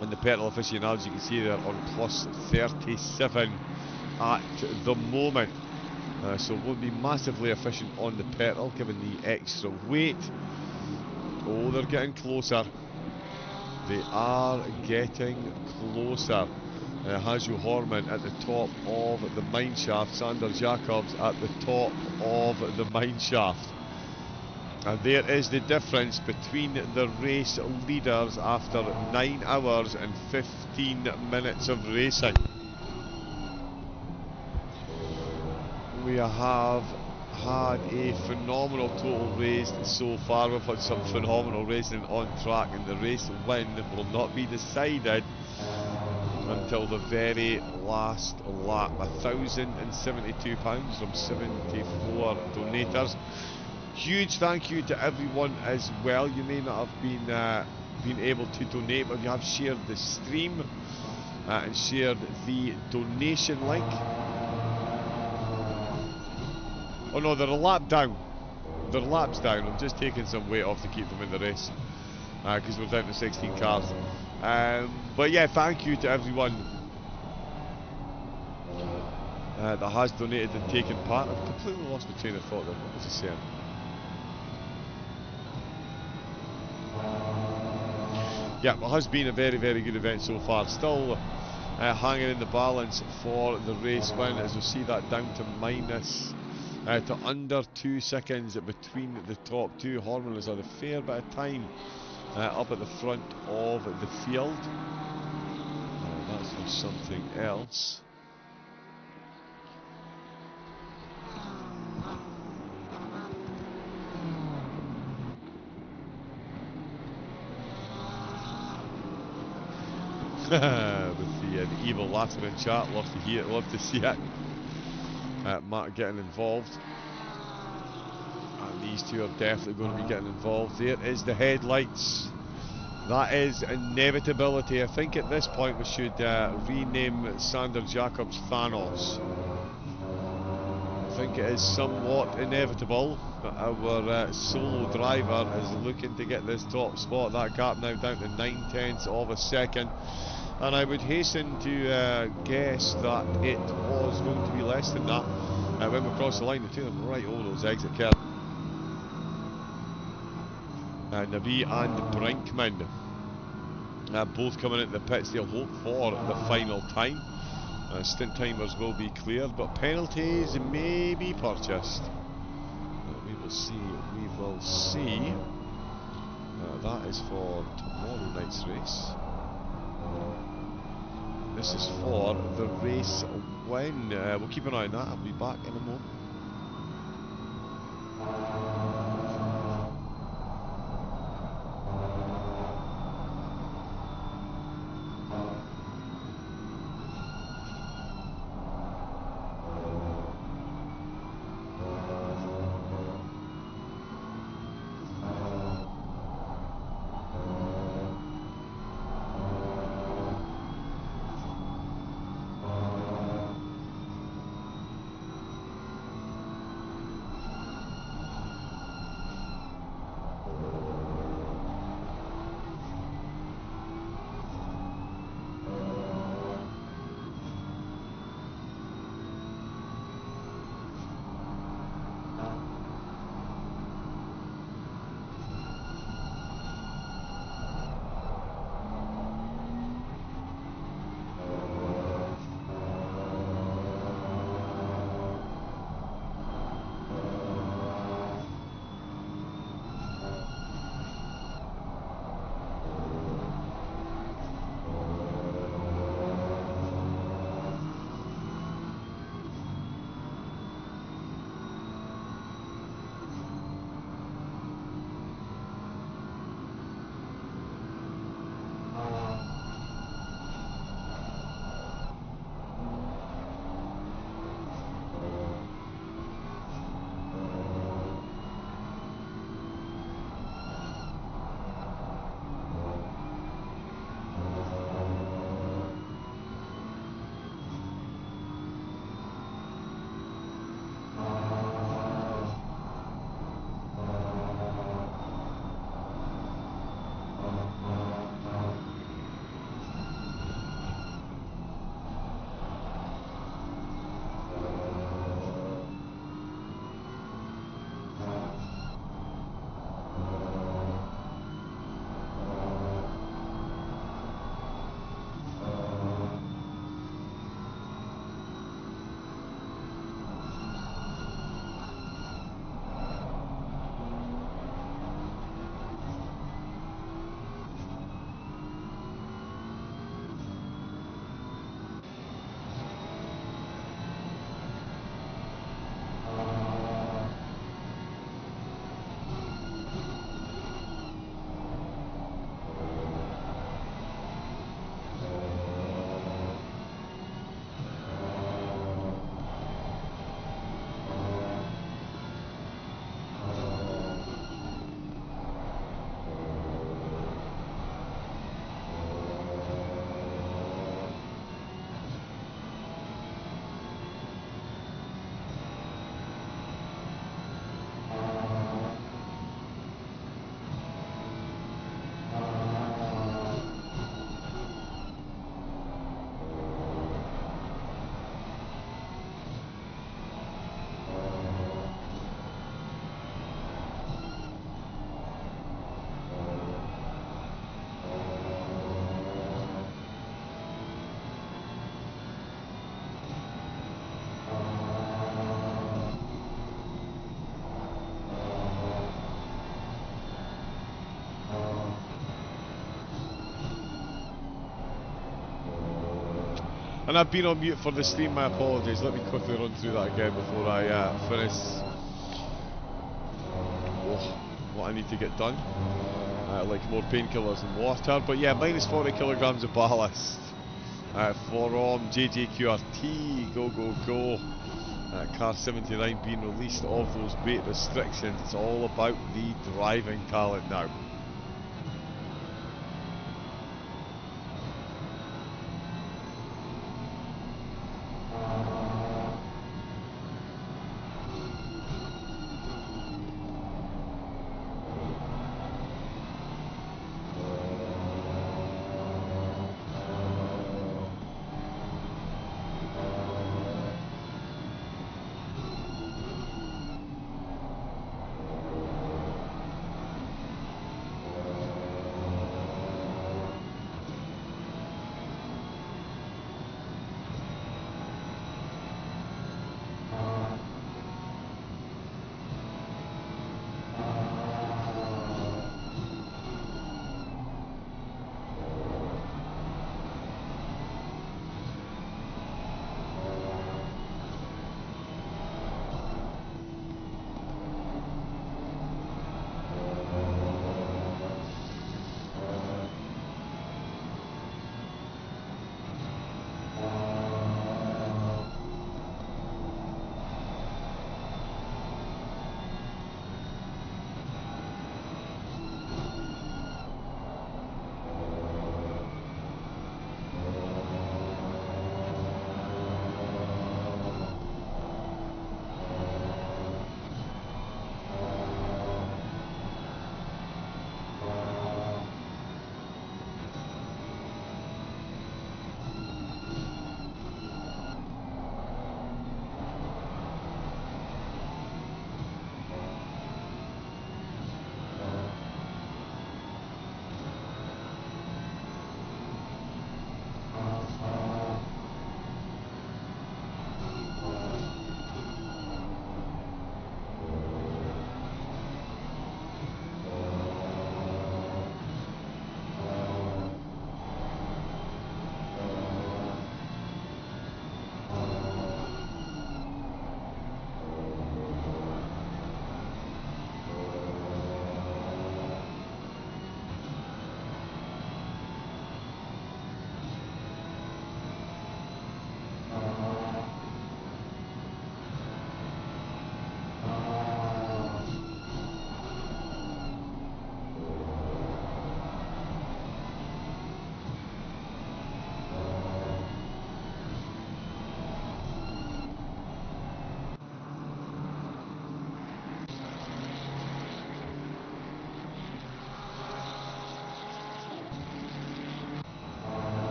And the petrol aficionados, you can see they're on plus 37 at the moment. So won't be massively efficient on the petrol given the extra weight. Oh, they're getting closer. They are getting closer. Hazu Horman at the top of the mine shaft, Sander Jacobs at the top of the mine shaft. And there is the difference between the race leaders after 9 hours and 15 minutes of racing. We have had a phenomenal total race so far. We've had some phenomenal racing on track, and the race win will not be decided until the very last lap. £1,072 from 74 donators. Huge thank you to everyone as well. You may not have been able to donate, but you have shared the stream and shared the donation link. Oh no, they're a lap down. They're laps down. I'm just taking some weight off to keep them in the race because we're down to 16 cars. But yeah, thank you to everyone that has donated and taken part. I've completely lost my train of thought there. What was I saying? Yeah, it has been a very, very good event so far. Still hanging in the balance for the race win, as we see that down to minus to under 2 seconds between the top two. Horman has had a fair bit of time up at the front of the field. That's for something else. With the evil laughter in chat, love to hear it, love to see it. Matt getting involved, and these two are definitely going to be getting involved. There is the headlights. That is inevitability. I think at this point we should rename Sander Jacobs Thanos. I think it is somewhat inevitable that our solo driver is looking to get this top spot. That gap now down to 9/10 of a second. And I would hasten to guess that it was going to be less than that when we cross the line. The two of them right over those exit curves. Nabi and Brinkman both coming into the pits. They'll hope for the final time. Stint timers will be cleared, but penalties may be purchased. We will see. We will see. That is for tomorrow night's race. This is for the race when. We'll keep an eye on that. I'll be back in a moment. And I've been on mute for the stream, my apologies. Let me quickly run through that again before I finish what I need to get done. Like more painkillers and water. But yeah, minus 40 kilograms of ballast from JJQRT. Go, go, go. Car 79 being released of those weight restrictions. It's all about the driving talent now.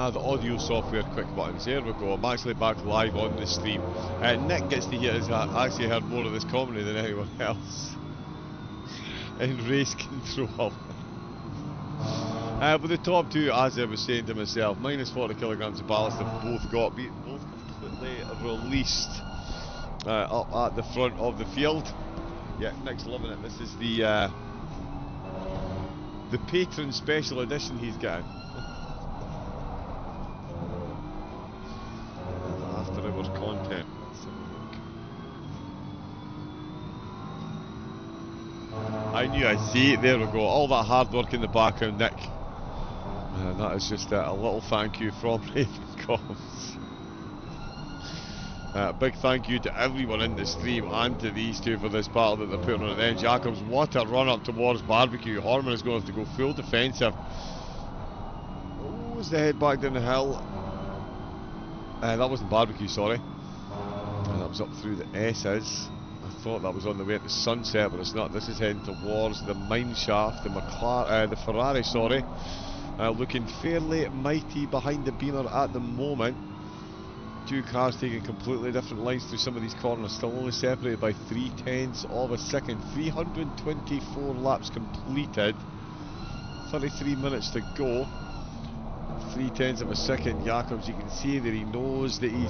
The audio software quick buttons. There we go. I'm actually back live on the stream. Nick gets to hear his actually heard more of this comedy than anyone else in race control. But the top two, as I was saying to myself, minus 40 kilograms of ballast have both completely released up at the front of the field. Yeah, Nick's loving it. This is the patron special edition he's getting. After hours content. I knew I'd see it. There we go. All that hard work in the background, Nick. And that is just a little thank you from Ravencoms. Big thank you to everyone in the stream and to these two for this battle that they're putting on at the end. Jacobs, what a run up towards Barbecue. Horman is going to have to go full defensive. Oh, was the head back down the hill. That wasn't Barbecue, sorry. That was up through the S's. I thought that was on the way to Sunset, but it's not. This is heading towards the mine shaft, the Ferrari, sorry. Looking fairly mighty behind the Beamer at the moment. Two cars taking completely different lines through some of these corners, still only separated by 0.3 of a second. 324 laps completed, 33 minutes to go. 0.3 of a second. Jacobs, you can see that he knows that he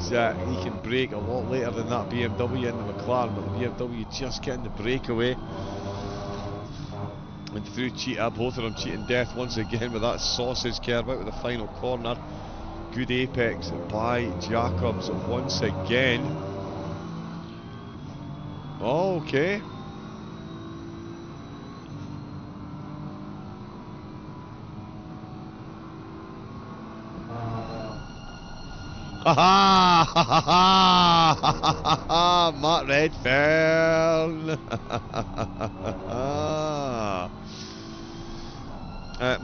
can brake a lot later than that BMW and the McLaren, but the BMW just getting the breakaway. And through Cheetah, both of them cheating death once again with that sausage curve out of the final corner. Good apex by Jacobs once again. Oh, okay. Ha ha ha ha ha! Matt Redfern.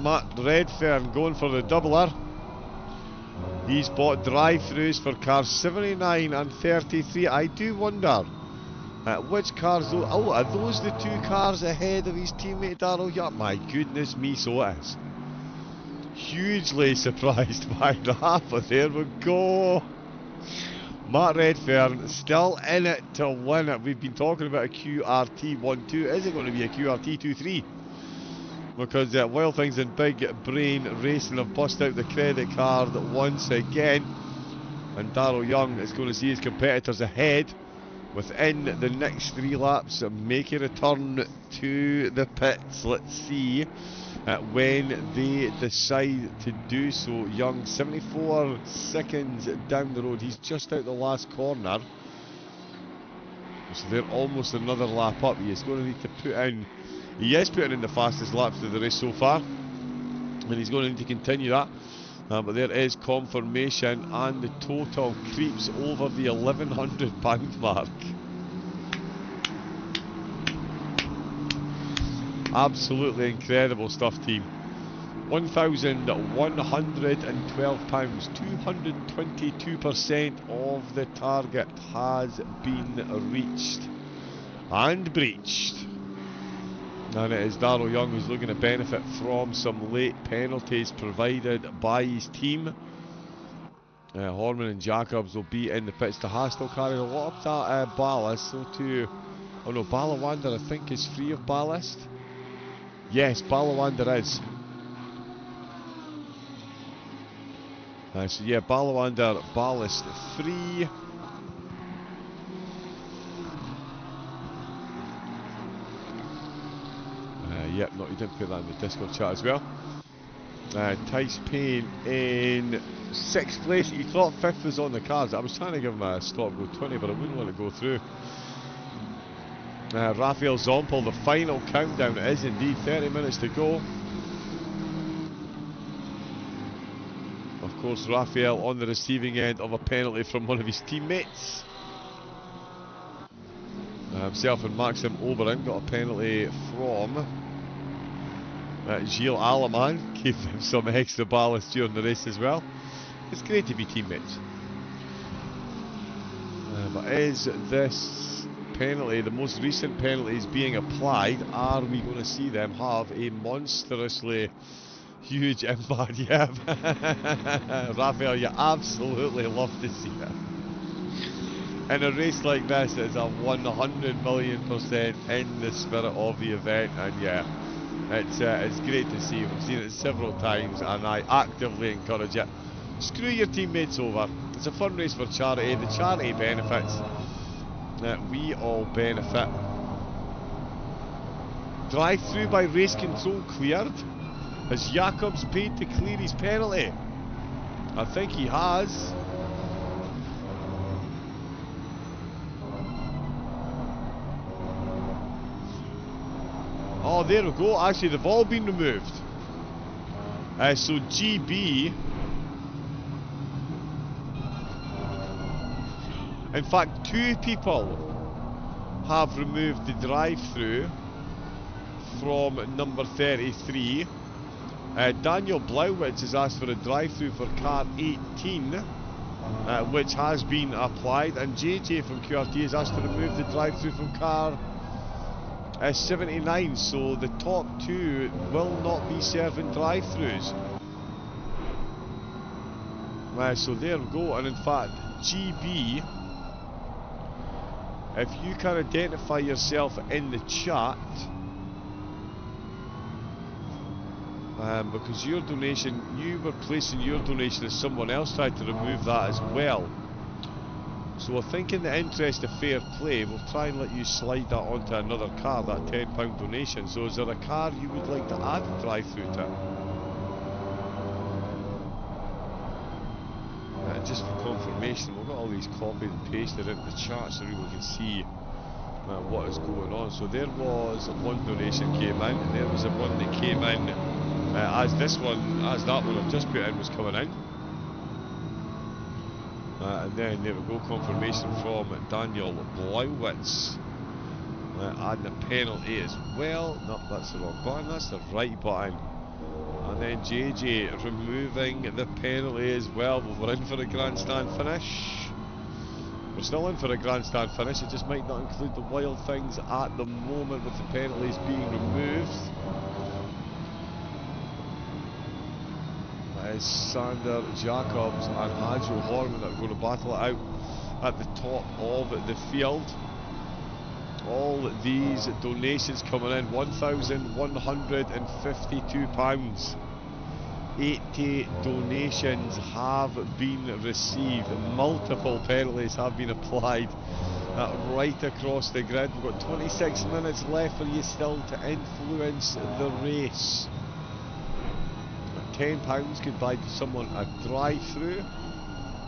Matt Redfern going for the doubler. He's bought drive-throughs for cars 79 and 33. I do wonder which cars though. Oh, are those the two cars ahead of his teammate Darryl? Yeah, my goodness me, so it is. Hugely surprised by that, but there we go. Matt Redfern still in it to win it. We've been talking about a QRT 1-2. Is it going to be a QRT 2-3? Because Wild Things and Big Brain Racing have bust out the credit card once again. And Darryl Young is going to see his competitors ahead within the next 3 laps, make a return to the pits. Let's see when they decide to do so. Young, 74 seconds down the road. He's just out the last corner. So they're almost another lap up. He is going to need to put in... He is putting in the fastest laps of the race so far, and he's going to need to continue that. But there is confirmation, and the total creeps over the £1,100 mark. Absolutely incredible stuff, team. £1,112, 222% of the target has been reached and breached. And it is Darryl Young who's looking to benefit from some late penalties provided by his team. Horman and Jacobs will be in the pits. De Haas still carrying a lot of that ballast. So too, oh no, Balawander I think is free of ballast. Yes, Balawander is. So yeah, Balawander ballast free. Yep, no, you didn't put that in the Discord chat as well. Tice Payne in 6th place. He thought 5th was on the cards. I was trying to give him a stop go 20, but I wouldn't let it go through. Raphael Zompel, the final countdown is indeed 30 minutes to go. Of course, Raphael on the receiving end of a penalty from one of his teammates. Himself and Maxim Oberon got a penalty from Gilles Alaman. Gave them some extra ballast during the race as well. It's great to be teammates. But is this penalty, the most recent penalties being applied, are we going to see them have a monstrously huge impact? Yeah. Raphael, you absolutely love to see it. In a race like this, it's a 100,000,000% in the spirit of the event, and yeah, it's great to see. We've seen it several times, and I actively encourage it. Screw your teammates over. It's a fun race for charity. The charity benefits. We all benefit. Drive through by race control cleared. Has Jacobs paid to clear his penalty? I think he has. Oh, there we go. Actually, they've all been removed. So GB, in fact 2 people have removed the drive-through from number 33. Daniel Blauwitz has asked for a drive-through for car 18, which has been applied, and JJ from QRT has asked to remove the drive-through from car 79, so the top 2 will not be serving drive-throughs. So there we go, and in fact GB, if you can identify yourself in the chat, because your donation, you were placing your donation as someone else tried to remove that as well. So I think in the interest of fair play, we'll try and let you slide that onto another car, that £10 donation. So is there a car you would like to add a drive-through to? Just for confirmation, we've got all these copied and pasted into the chat so everyone can see what is going on. So there was one donation came in, and there was a one that came in as that one I've just put in was coming in. And then there we go, confirmation from Daniel Blauwitz. Adding a penalty as well. No, that's the wrong button, that's the right button. And then JJ removing the penalty as well. We're in for a grandstand finish. We're still in for a grandstand finish. It just might not include the wild things at the moment with the penalties being removed. That is Sander Jacobs and Hajo Horman that are going to battle it out at the top of the field. All these donations coming in, £1,152. 80 donations have been received. Multiple penalties have been applied right across the grid. We've got 26 minutes left for you still to influence the race. £10 could buy someone a drive-through.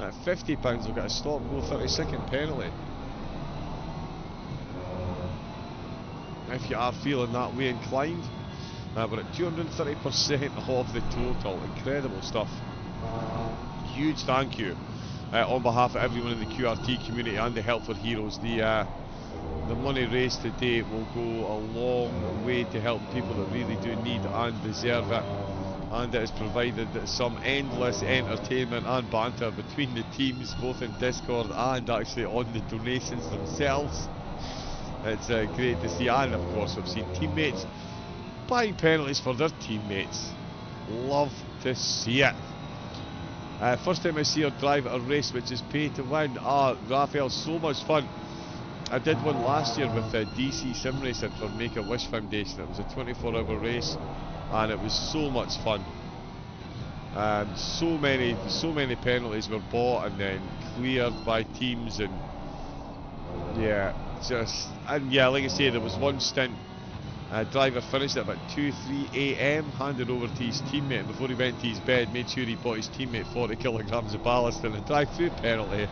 At £50 will get a stop and go 30-second penalty. If you are feeling that way inclined, we're at 230% of the total. Incredible stuff. Huge thank you on behalf of everyone in the QRT community and the Help for Heroes. The money raised today will go a long way to help people that really do need and deserve it. And it has provided some endless entertainment and banter between the teams, both in Discord and actually on the donations themselves. It's great to see, and of course we've seen teammates buying penalties for their teammates. Love to see it. First time I see her drive a race which is pay to win. Raphael, so much fun. I did one last year with DC Sim Racing for Make a Wish Foundation. It was a 24-hour race and it was so much fun. So many penalties were bought and then cleared by teams, and yeah, like I say, there was one stint. Driver finished at about 2-3 AM, handed over to his teammate, and before he went to his bed made sure he bought his teammate 40 kilograms of ballast and a drive-through penalty.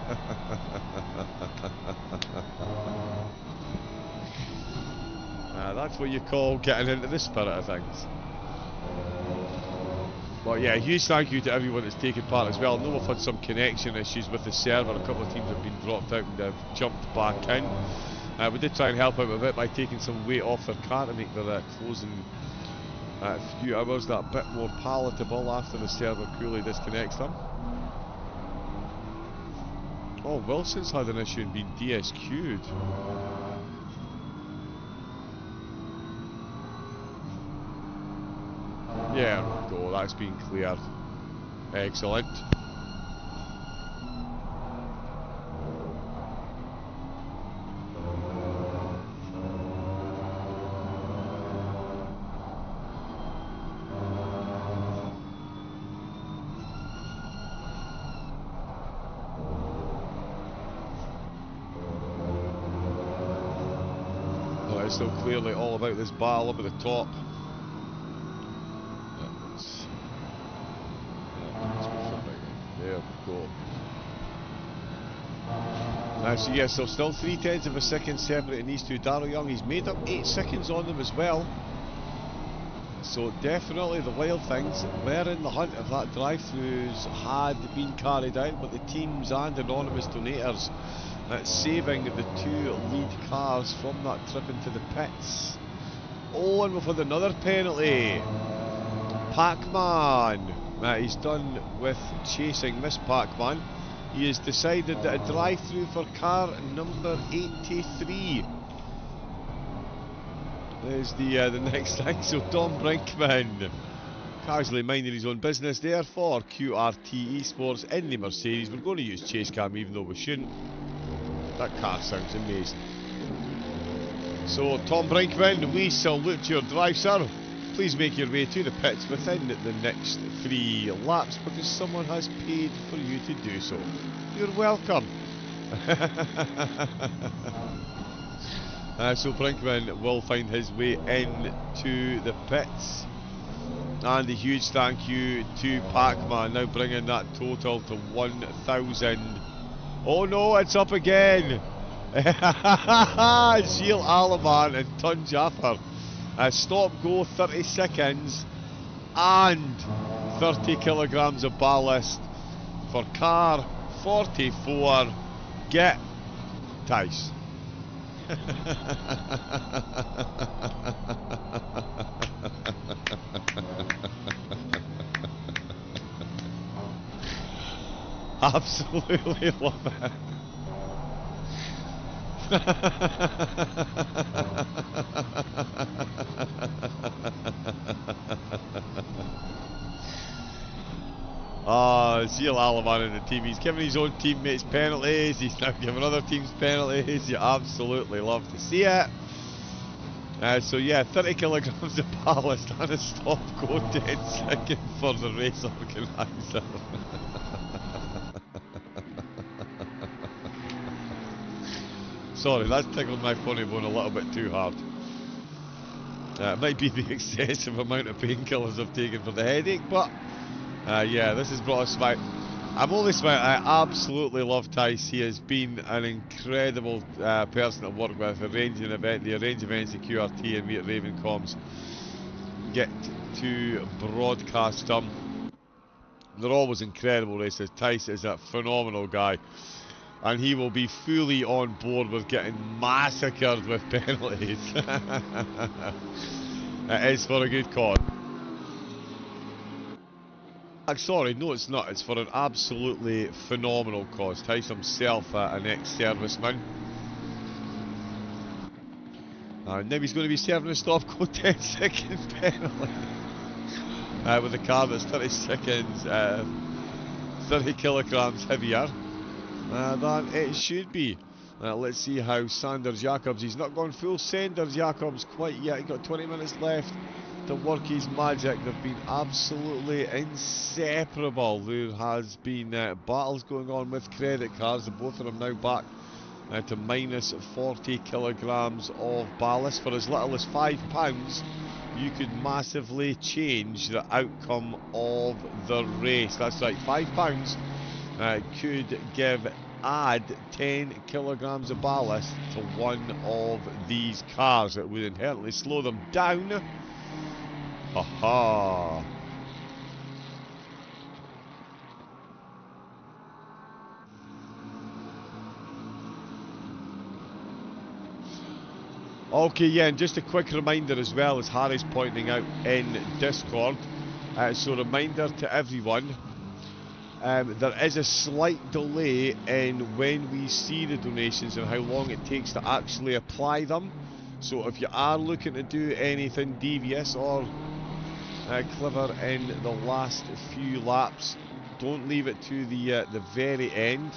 That's what you call getting into the spirit of things. But yeah, huge thank you to everyone that's taken part as well. I know we've had some connection issues with the server. A couple of teams have been dropped out and they've jumped back in. We did try and help out a bit by taking some weight off their car to make their closing few hours that bit more palatable after the server cruelly disconnects them. Oh, Wilson's had an issue and been DSQ'd. Yeah, there we go, that's been cleared. Excellent. It's still clearly all about this battle up at the top. There we go. So yes, so still 0.3 of a second separating these two. Darryl Young, he's made up 8 seconds on them as well. So definitely the wild things were in the hunt if that drive-throughs had been carried out, but the teams and anonymous donators saving the two lead cars from that trip into the pits. Oh, and we've had another penalty. Pac-Man. He's done with chasing this Pac-Man. He has decided that a drive-through for car number 83 is the next thing. So Tom Brinkman casually minding his own business there for QRT Esports in the Mercedes. We're going to use chase cam even though we shouldn't. That car sounds amazing. So Tom Brinkman, we salute your drive, sir. Please make your way to the pits within the next 3 laps because someone has paid for you to do so. You're welcome. So Brinkman will find his way into the pits. And a huge thank you to Pac-Man, now bringing that total to 1,000. Oh no, it's up again. Gilles Alaman and Ton Jaffer. Stop go 30 seconds and 30 kilograms of ballast for car 44. Get Tice. Absolutely love it. Gilles Alaman in the team. He's giving his own teammates penalties. He's now giving other teams penalties. You absolutely love to see it. So yeah, 30 kilograms of ballast and a stop go 10 seconds for the race organiser. Sorry, that's tickled my funny bone a little bit too hard. It might be the excessive amount of painkillers I've taken for the headache, but yeah, this has brought a smile. I'm only smiling. I absolutely love Tice. He has been an incredible person to work with, arranging events, the arrange events at QRT and we at Raven Comms get to broadcast them. They're always incredible races. Tice is a phenomenal guy. And he will be fully on board with getting massacred with penalties. It is for a good cause. Sorry, no it's not. It's for an absolutely phenomenal cause. Tice himself, an ex-serviceman. Now he's going to be serving a stop go 10 second penalty. With a car that's 30 seconds, 30 kilograms heavier than it should be. Let's see how Sanders Jacobs, he's not gone full Sanders Jacobs quite yet. He's got 20 minutes left to work his magic. They've been absolutely inseparable. There has been battles going on with credit cards. Both of them now back to minus 40 kilograms of ballast. For as little as £5, you could massively change the outcome of the race. That's right, £5 could add 10 kilograms of ballast to one of these cars. It would inherently slow them down. Haha. Okay, yeah, and just a quick reminder as well, as Harry's pointing out in Discord. So reminder to everyone, there is a slight delay in when we see the donations and how long it takes to actually apply them. So if you are looking to do anything devious or clever in the last few laps, don't leave it to the very end.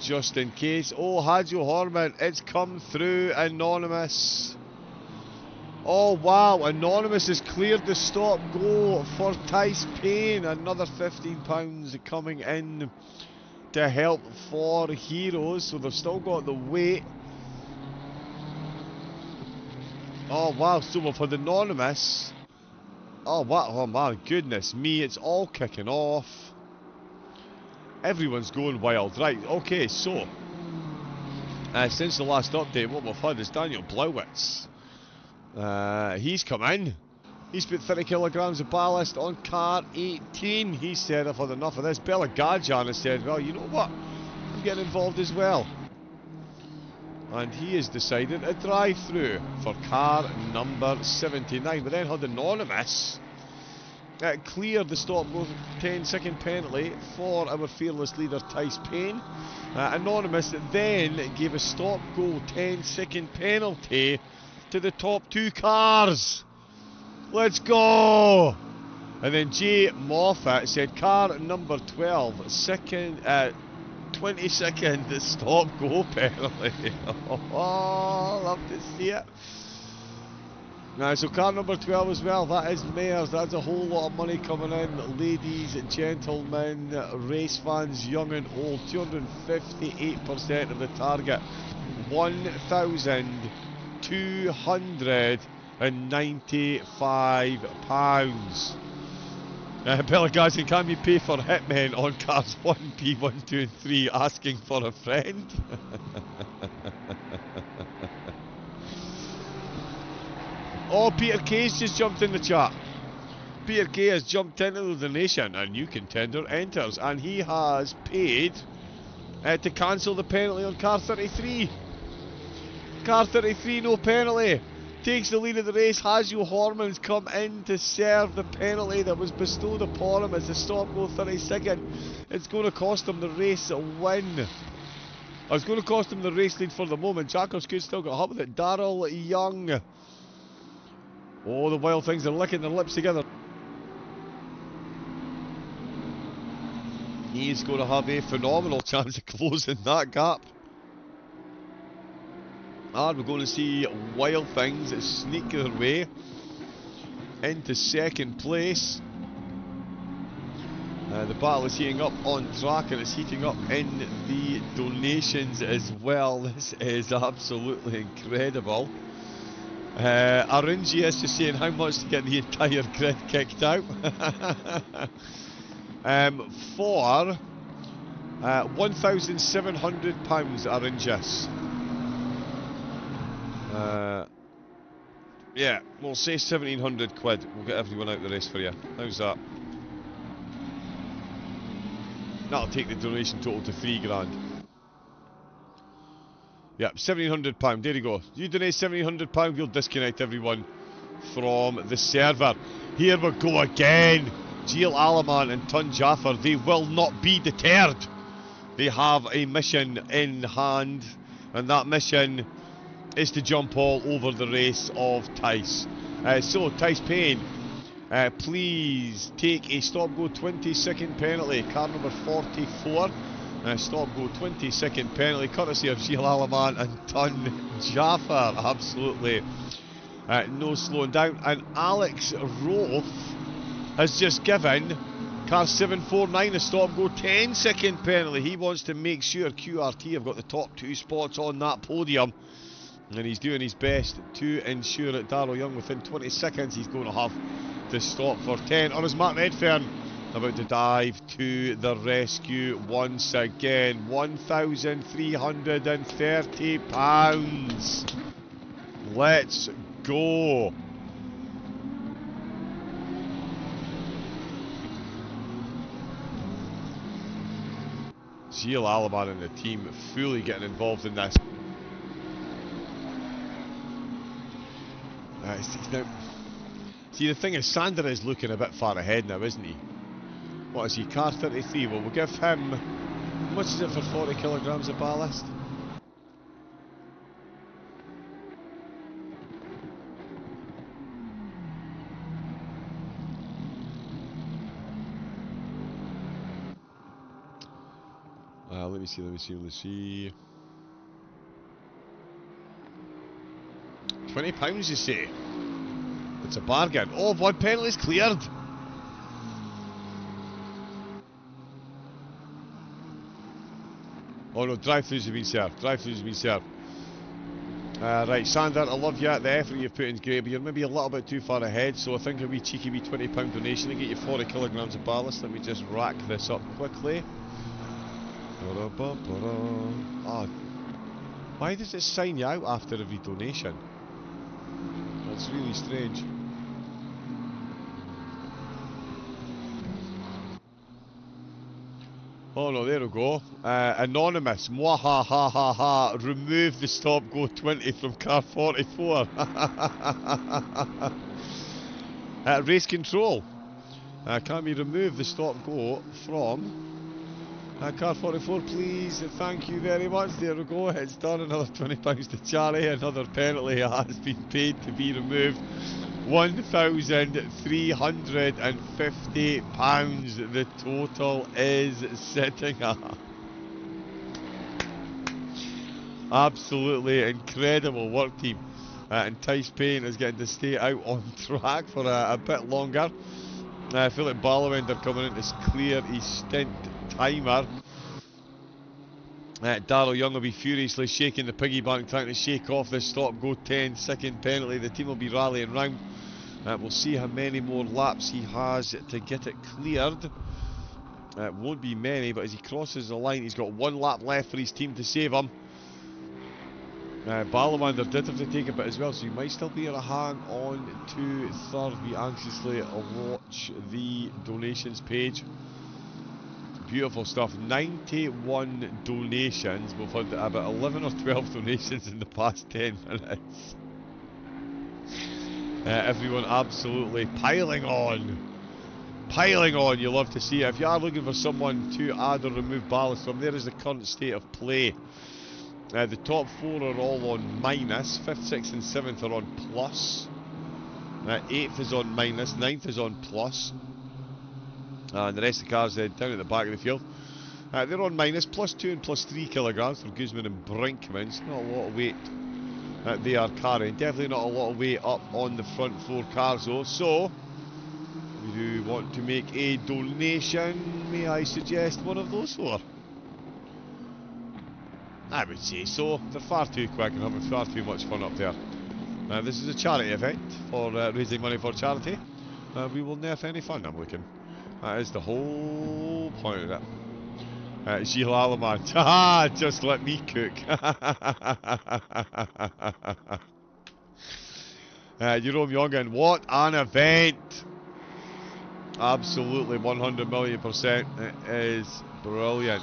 Just in case. Oh, Hajo Horman, it's come through, Anonymous. Oh wow, Anonymous has cleared the stop go for Tice Payne. Another £15 coming in to help for Heroes. So they've still got the weight. Oh wow, so we've had Anonymous. Oh wow, oh my goodness me, it's all kicking off. Everyone's going wild. Right, okay, so Since the last update, what we've had is Daniel Blauwitz. He's come in. He's put 30 kilograms of ballast on car 18. He said, I've had enough of this. Bella Gadjan has said, well, you know what? I'm getting involved as well. And he has decided a drive-through for car number 79. We then had Anonymous clear the stop-go 10-second penalty for our fearless leader Tice Payne. Anonymous then gave a stop-go 10-second penalty to the top two cars. Let's go! And then Jay Moffat said car number 12, 20-second stop-go penalty. Oh, love to see it. Now, so car number 12 as well, that is Mayors. That's a whole lot of money coming in. Ladies, gentlemen, race fans, young and old. 258% of the target. £1,295. Pelagazzi, can we pay for hitmen on cars 1, P1, 2 and 3 asking for a friend? Oh, Peter K's just jumped in the chat. Peter K has jumped into the donation. A new contender enters, and he has paid to cancel the penalty on car 33. Car 33, no penalty. Takes the lead of the race. Hazio Hormans come in to serve the penalty that was bestowed upon him as the stop-go 32nd. It's going to cost him the race win. It's going to cost him the race lead for the moment. Jacob's good, still got up with it. Darrell Young. Oh, the wild things are licking their lips together. He's going to have a phenomenal chance of closing that gap. And we're going to see wild things sneak their way into second place. The battle is heating up on track, and it's heating up in the donations as well. This is absolutely incredible. Arunji is just saying how much to get the entire grid kicked out. For £1,700, Arunjis. Yeah, we'll say 1,700 quid. We'll get everyone out the race for you. How's that? That'll take the donation total to £3,000. Yep, £1,700. There you go. You donate £1,700, we'll disconnect everyone from the server. Here we go again. Gil Alaman and Tun Jaffer, they will not be deterred. They have a mission in hand, and that mission is to jump all over the race of Tice. So, Tice Payne, please take a stop-go 20-second penalty. Car number 44. Stop-go 20-second penalty, courtesy of Gil Alaman and Tun Jaffer. Absolutely no slowing down. And Alex Roth has just given car 749 a stop-go 10-second penalty. He wants to make sure QRT have got the top two spots on that podium. And he's doing his best to ensure that Darrell Young, within 20 seconds, he's going to have to stop for 10. Or is Mark Redfern about to dive to the rescue once again? £1,330. Let's go. Gil Alaman and the team fully getting involved in this. Now, see, the thing is, Sander is looking a bit far ahead now, isn't he? What is he, car 33? Well, we'll give him... How much is it for 40 kilograms of ballast? Let me see. £20 you say? It's a bargain. Oh, one penalty's cleared. Oh no, drive-thrus have been served. Right, Sander, I love you. The effort you've put in is great, but you're maybe a little bit too far ahead, so I think a wee cheeky wee £20 donation to get you 40 kilograms of ballast. Let me just rack this up quickly. Ah, Why does it sign you out after every donation? That's really strange. Oh no, there we go. Anonymous, mwahahaha, remove the stop go 20 from car 44. Race control. Can we remove the stop go from car 44, please? Thank you very much. There we go. It's done. Another £20 to Charlie. Another penalty has been paid to be removed. £1,350 the total is sitting at. Absolutely incredible work, team. And Tice Payne is getting to stay out on track for a bit longer. Philip Ballawender coming in to clear his stint timer. Darryl Young will be furiously shaking the piggy bank, trying to shake off this stop go 10-second penalty. The team will be rallying round. We'll see how many more laps he has to get it cleared. It won't be many, but as he crosses the line, he's got 1 lap left for his team to save him. Ballamander did have to take a bit as well, so he might still be able to hang on to third. We anxiously watch the donations page. Beautiful stuff. 91 donations. We've had about 11 or 12 donations in the past 10 minutes. Everyone absolutely piling on. Piling on, you love to see it. If you are looking for someone to add or remove ballast from, there is the current state of play. The top 4 are all on minus. 5th, 6th and 7th are on plus. 8th is on minus. 9th is on plus. And the rest of the cars down at the back of the field. They're on minus. +2 and +3 kilograms for Guzman and Brinkman. It's not a lot of weight they are carrying. Definitely not a lot of weight up on the front 4 cars though. So, if you want to make a donation, may I suggest one of those 4? I would say so. They're far too quick and having far too much fun up there. This is a charity event for raising money for charity. We will nerf any fun, I'm looking. That is the whole point of it. Gilles Alaman. Haha, just let me cook. Jerome Youngin, what an event! Absolutely 100 million %. It is brilliant.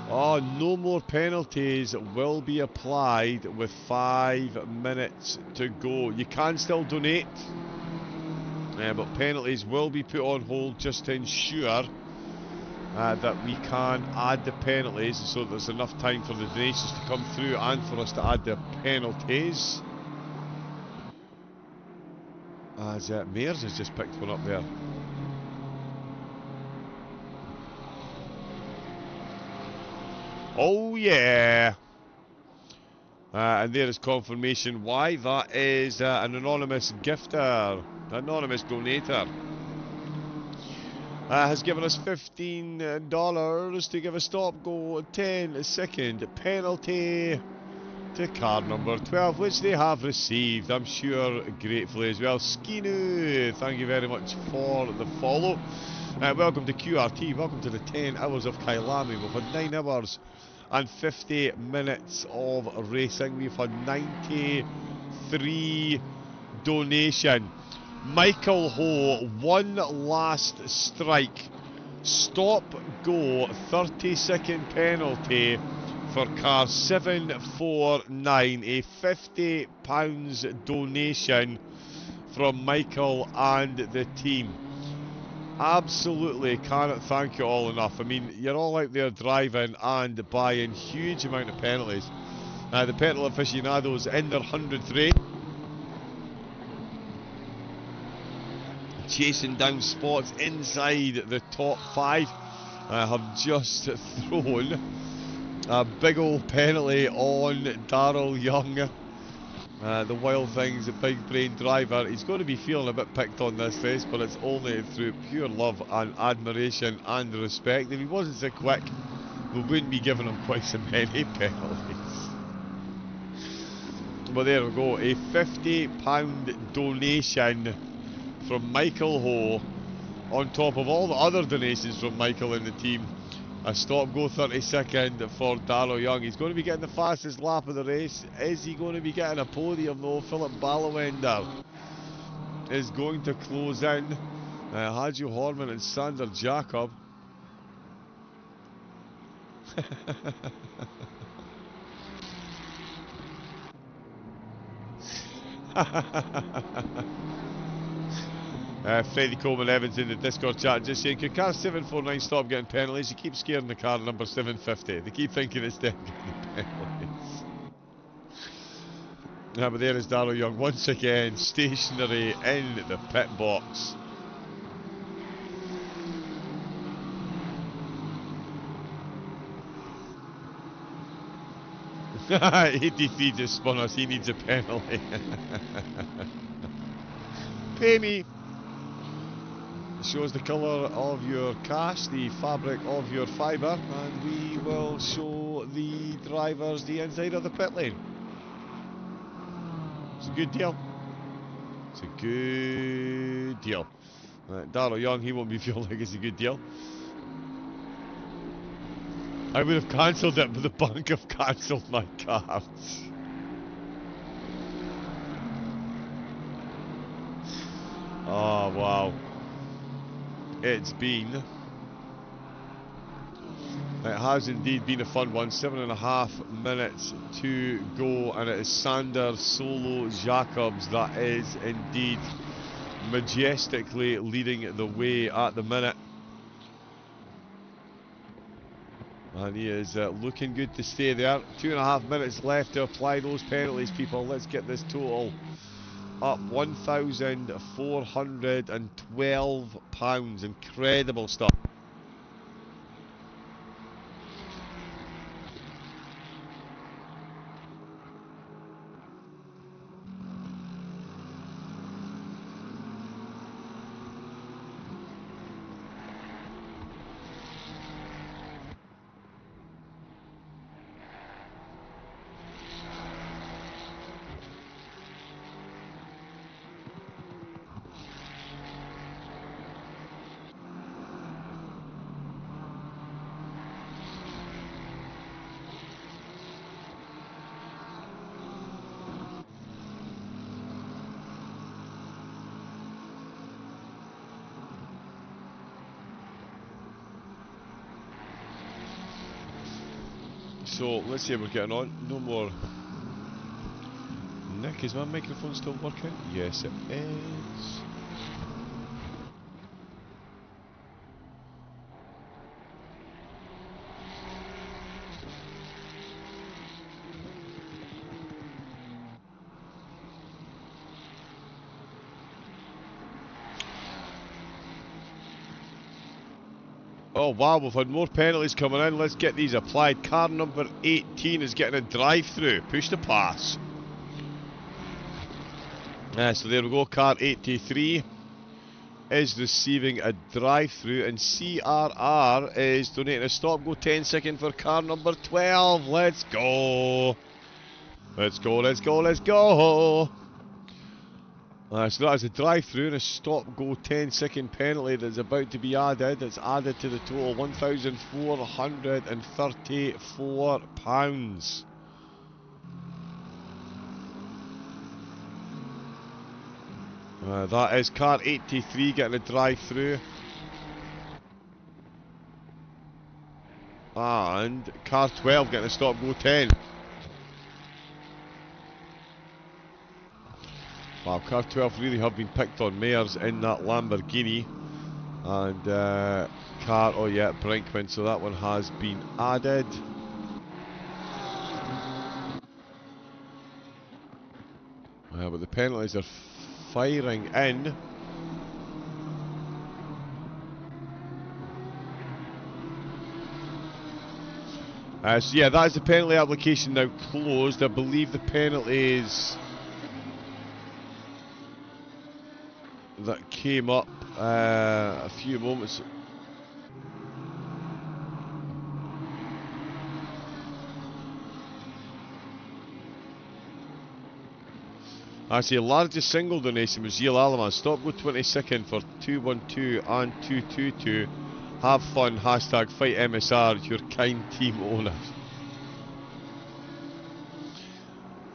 Oh, no more penalties will be applied with 5 minutes to go. You can still donate, but penalties will be put on hold just to ensure that we can add the penalties so that there's enough time for the donations to come through and for us to add the penalties. As Mayers has just picked one up there. Oh yeah! And there is confirmation why. That is an anonymous gifter, anonymous donator. Has given us $15 to give a stop go 10-second penalty to car number 12, which they have received, I'm sure, gratefully as well. Skinu, thank you very much for the follow. Welcome to QRT, welcome to the 10 hours of Kyalami. We've had 9 hours and 50 minutes of racing. We've had 93 donation. Michael Ho, one last strike. Stop go 30-second penalty for car 749. A £50 donation from Michael and the team. Absolutely cannot thank you all enough. I mean, you're all out there driving and buying huge amount of penalties. The petrol aficionados in their 100th race, chasing down spots inside the top 5, have just thrown a big old penalty on Darryl Young. The Wild Things, the big brain driver. He's going to be feeling a bit picked on this race, but it's only through pure love and admiration and respect. If he wasn't so quick, we wouldn't be giving him quite so many penalties. But there we go, a £50 donation from Michael Ho, on top of all the other donations from Michael and the team. A stop go 32nd for Darrell Young. He's going to be getting the fastest lap of the race. Is he going to be getting a podium though? Philip Ballawender is going to close in. Hajo Horman and Sander Jacob. Freddie Coleman Evans in the Discord chat just saying, could car 749 stop getting penalties? You keep scaring the car number 750. They keep thinking it's them getting the penalties. But there is Darrell Young once again, stationary in the pit box. ATP just spun us, he needs a penalty. Pay me. Shows the colour of your cash, the fabric of your fibre, and we will show the drivers the inside of the pit lane. It's a good deal. It's a good deal. Darrell Young, he won't be feeling like it's a good deal. I would have cancelled it, but the bank have cancelled my cards. Oh, wow. It has indeed been a fun one. 7.5 minutes to go, and it is Sander Solo Jacobs that is indeed majestically leading the way at the minute. And he is looking good to stay there. 2.5 minutes left to apply those penalties, people. Let's get this total up. £1,412. Incredible stuff. So let's see how we're getting on. No more. Nick, is my microphone still working? Yes, it is. Oh wow, we've had more penalties coming in. Let's get these applied. Car number 18 is getting a drive-through. Push to pass. So there we go. Car 83 is receiving a drive-through, and CRR is donating a stop-go 10-second for car number 12. Let's go. Let's go, let's go, let's go. So that is a drive-through and a stop-go 10-second penalty that's about to be added. It's added to the total, £1,434. That is car 83 getting a drive-through. And car 12 getting a stop-go 10. Wow, car 12 really have been picked on mares in that Lamborghini. And car, oh yeah, Brinkman, so that one has been added. But the penalties are firing in. So yeah, that is the penalty application now closed. I believe the penalties that came up a few moments. Actually, largest single donation was Gilles Alaman. Stop go 22nd for 212 and 222. Have fun, hashtag fight MSR, your kind team owners.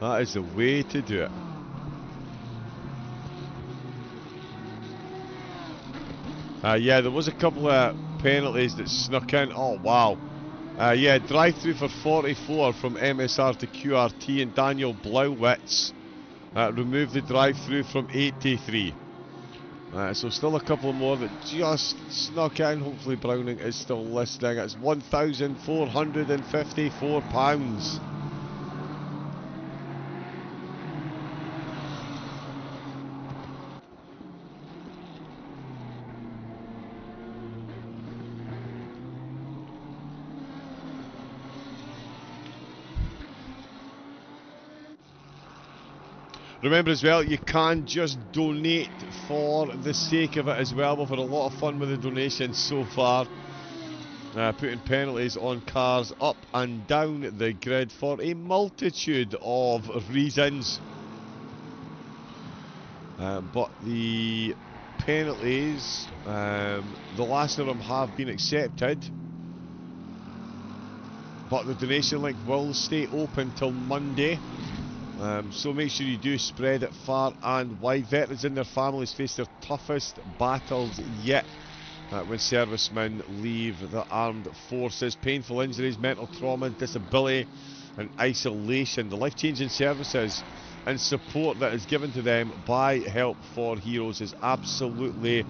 That is the way to do it. Yeah, there was a couple of penalties that snuck in. Oh, wow. Yeah, drive-through for 44 from MSR to QRT, and Daniel Blauwitz removed the drive-through from 83. So still a couple more that just snuck in. Hopefully Browning is still listening. It's £1,454. Remember as well, you can just donate for the sake of it as well. We've had a lot of fun with the donations so far. Putting penalties on cars up and down the grid for a multitude of reasons. But the penalties, the last of them have been accepted. But the donation link will stay open till Monday. So make sure you do spread it far and wide. Veterans and their families face their toughest battles yet when servicemen leave the armed forces. Painful injuries, mental trauma, disability and isolation. The life-changing services and support that is given to them by Help for Heroes is absolutely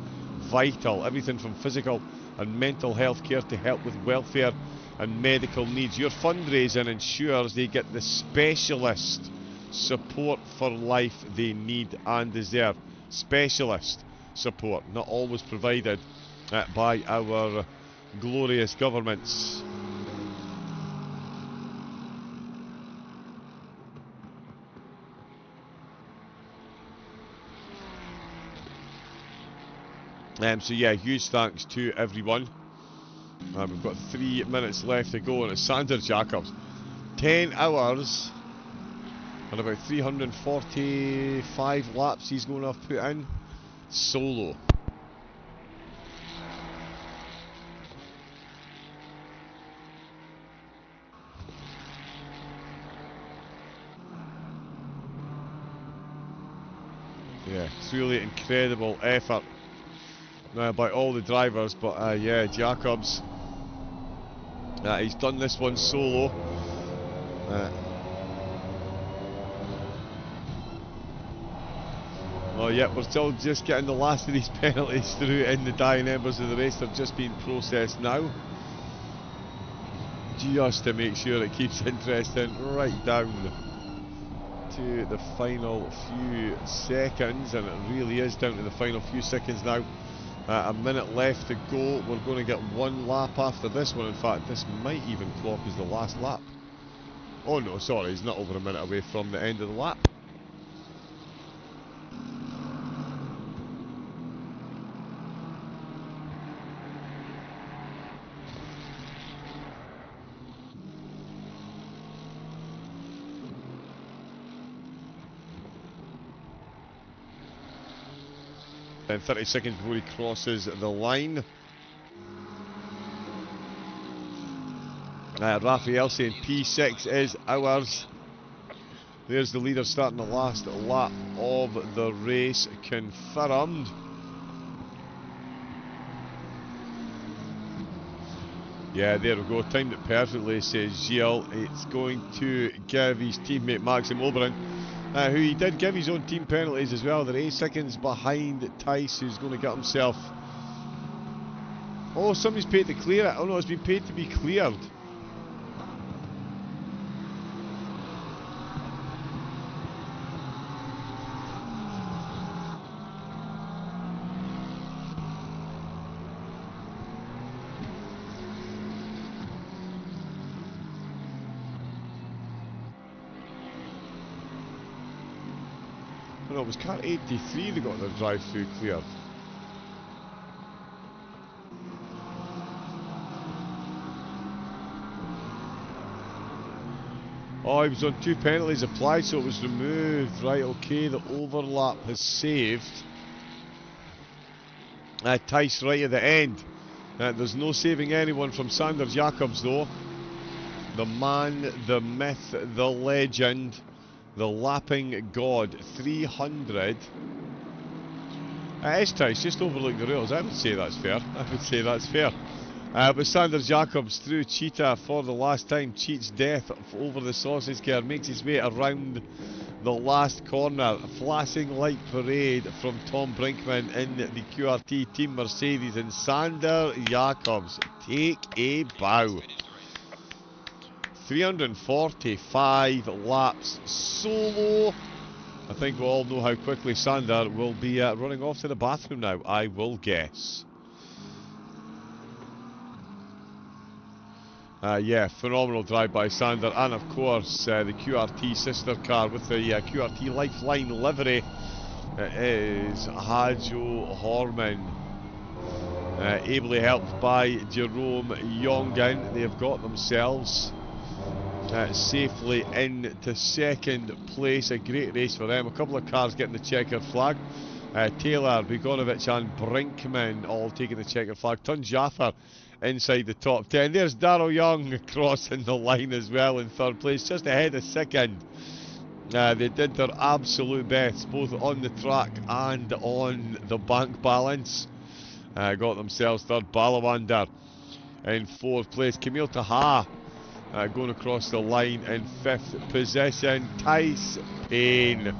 vital. Everything from physical and mental health care to help with welfare and medical needs. Your fundraising ensures they get the specialist support for life they need and deserve. Specialist support, not always provided by our glorious governments. So yeah, huge thanks to everyone. We've got 3 minutes left to go, and it's Sander Jacobs. 10 hours and about 345 laps he's going to have put in solo. Yeah, it's really incredible effort by all the drivers, but yeah, Jacobs, he's done this one solo. Oh yeah, we're still just getting the last of these penalties through in the dying embers of the race. They're just being processed now, just to make sure it keeps interesting right down to the final few seconds, and it really is down to the final few seconds now. A minute left to go. We're going to get one lap after this one. In fact, this might even clock as the last lap. Oh no, sorry, he's not over a minute away from the end of the lap. Then 30 seconds before he crosses the line. Raphael saying P6 is ours. There's the leader starting the last lap of the race, confirmed. Yeah, there we go. Timed it perfectly, says Gilles. It's going to give his teammate Maxim Oberon, who he did give his own team penalties as well. They're 8 seconds behind Tice, who's going to get himself... Oh, somebody's paid to clear it. Oh no, it's been paid to be cleared. Oh no, it was car 83 that got their drive-through cleared. Oh, he was on 2 penalties applied, so it was removed. Right, okay, the overlap has saved. Tice right at the end. There's no saving anyone from Sander Jacobs though. The man, the myth, the legend, the lapping god. 300. It's tight, just overlook the rails. I would say that's fair. I would say that's fair. But Sander Jacobs through Cheetah for the last time. Cheats death over the sausage car. Makes his way around the last corner. Flashing light parade from Tom Brinkman in the QRT Team Mercedes. And Sander Jacobs take a bow. 345 laps solo. I think we all know how quickly Sander will be running off to the bathroom now, I will guess. Yeah, phenomenal drive by Sander, and of course the QRT sister car with the QRT Lifeline livery is Hajo Horman, ably helped by Jerome Jongen. They have got themselves safely into second place. A great race for them. A couple of cars getting the checkered flag. Taylor, Begonovich and Brinkman all taking the checkered flag. Tun Jaffer inside the top 10. There's Darryl Young crossing the line as well in third place, just ahead of second. They did their absolute best, both on the track and on the bank balance. Got themselves third. Balawander in fourth place. Camille Taha going across the line in fifth position. Tice Payne.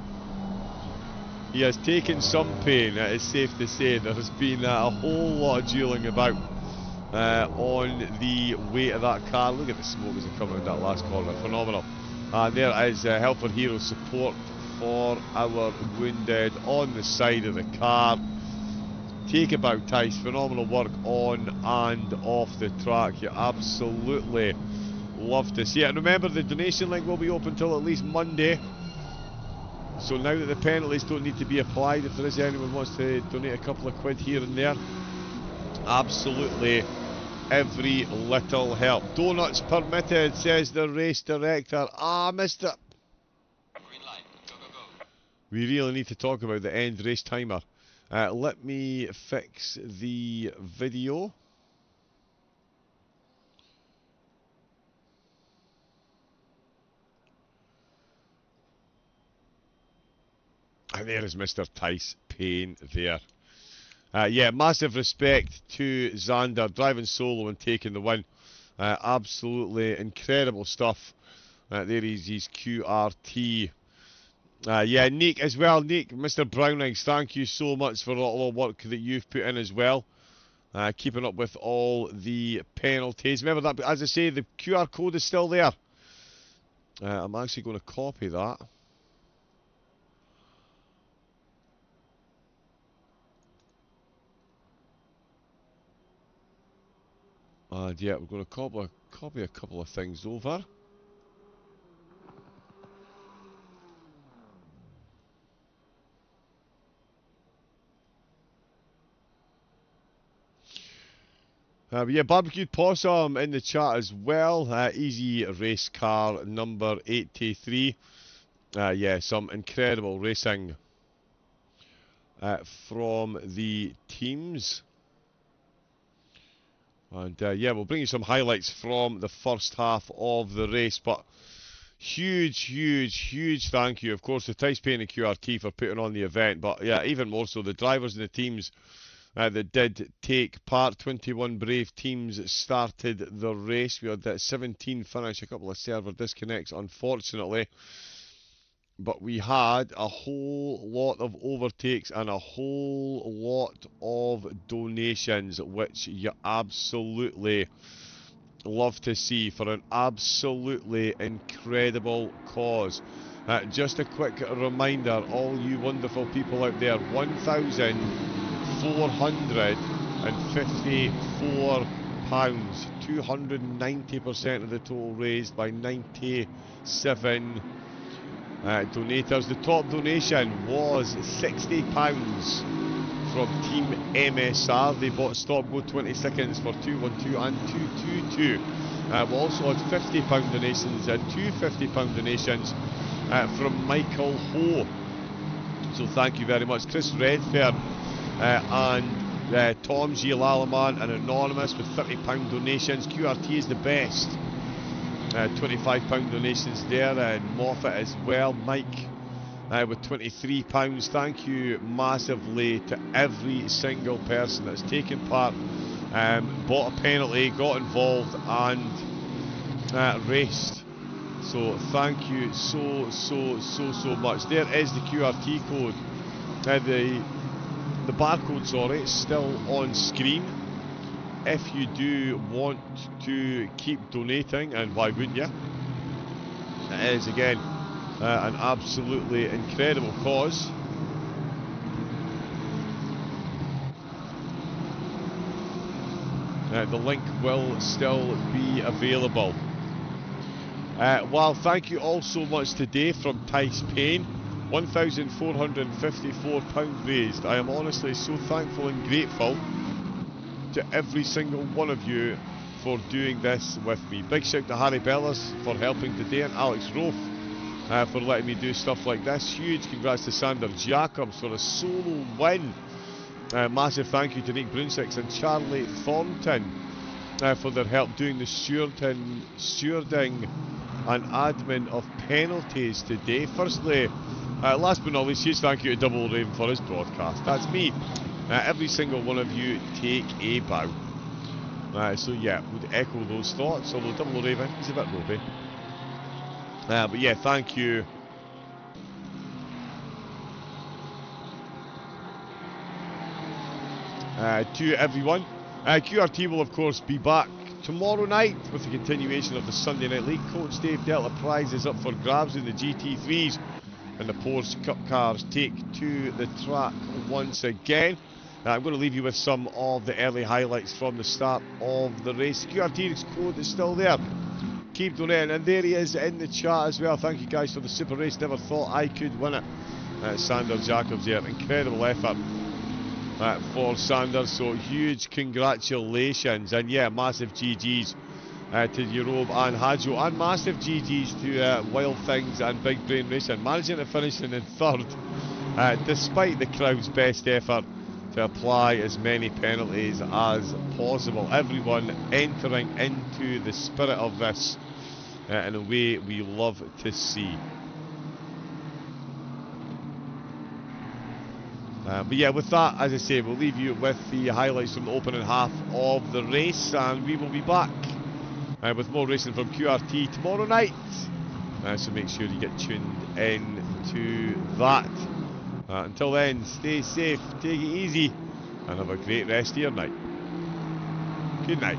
He has taken some pain, it is safe to say. There has been a whole lot of dueling about on the way of that car. Look at the smoke as it comes around that last corner. Phenomenal. And there is Helper Hero support for our wounded on the side of the car. Take about Tice. Phenomenal work on and off the track. You absolutely love to see it. And remember, the donation link will be open till at least Monday. So now that the penalties don't need to be applied, if there is anyone who wants to donate a couple of quid here and there, absolutely every little help. Donuts permitted, says the race director. Missed it. Green light. Go, go, go. We really need to talk about the end race timer. Let me fix the video. And there is Mr. Tice Payne there. Yeah, massive respect to Xander, driving solo and taking the win. Absolutely incredible stuff. There is his QRT. Yeah, Nick as well. Nick, Mr. Brownings, thank you so much for all the work that you've put in as well. Keeping up with all the penalties. Remember that, as I say, the QR code is still there. I'm actually going to copy that. And yeah, we're going to copy a couple of things over. Yeah, Barbecued Possum in the chat as well. Easy race car number 83. Yeah, some incredible racing from the teams. And yeah, we'll bring you some highlights from the first half of the race. But huge thank you, of course, to Tice Payne and QRT for putting on the event. But yeah, even more so, the drivers and the teams that did take part. 21 brave teams started the race. We had 17 finish, a couple of server disconnects, unfortunately. But we had a whole lot of overtakes and a whole lot of donations, which you absolutely love to see for an absolutely incredible cause. Just a quick reminder, all you wonderful people out there, £1,454, 290% of the total raised by 97 donators. The top donation was £60 from Team MSR. They bought Stop Go 20 seconds for 212 and 222. We also had £50 donations and two £50 donations from Michael Ho. So thank you very much. Chris Redfern and Tom's Kyalami and Anonymous with £30 donations. QRT is the best. £25 donations there, and Moffat as well. Mike with £23. Thank you massively to every single person that's taken part, bought a penalty, got involved, and raced. So thank you so much. There is the QRT code. The barcode, sorry, it's still on screen. If you do want to keep donating, and why wouldn't you? It is, again, an absolutely incredible cause. The link will still be available. Well, thank you all so much today from Tice Payne. £1,454 raised. I am honestly so thankful and grateful to every single one of you for doing this with me. Big shout to Harry Bellas for helping today, and Alex Rofe for letting me do stuff like this. Huge congrats to Sander Jacobs for a solo win. Massive thank you to Nick Brunsix and Charlie Thornton for their help doing the stewarding and admin of penalties today. Firstly, last but not least, huge thank you to Double Raven for his broadcast. That's me. Every single one of you take a bow. So yeah, would echo those thoughts, although Double Raven is a bit ropey. But yeah, thank you. To everyone. QRT will of course be back tomorrow night with the continuation of the Sunday Night League. Coach Dave Delta prize is up for grabs in the GT3s, and the Porsche Cup cars take to the track once again. I'm going to leave you with some of the early highlights from the start of the race. QRT's code is still there. Keep donating, and there he is in the chat as well. Thank you guys for the super race. Never thought I could win it. Sander Jacobs there. Incredible effort for Sanders, so huge congratulations, and yeah, massive GG's to Jerob and Hadjo, and massive GG's to Wild Things and Big Brain Racing, managing to finish in third despite the crowd's best effort to apply as many penalties as possible. Everyone entering into the spirit of this in a way we love to see. But yeah, with that, as I say, we'll leave you with the highlights from the opening half of the race, and we will be back with more racing from QRT tomorrow night. So make sure you get tuned in to that. Until then, stay safe, take it easy, and have a great rest of your night. Good night.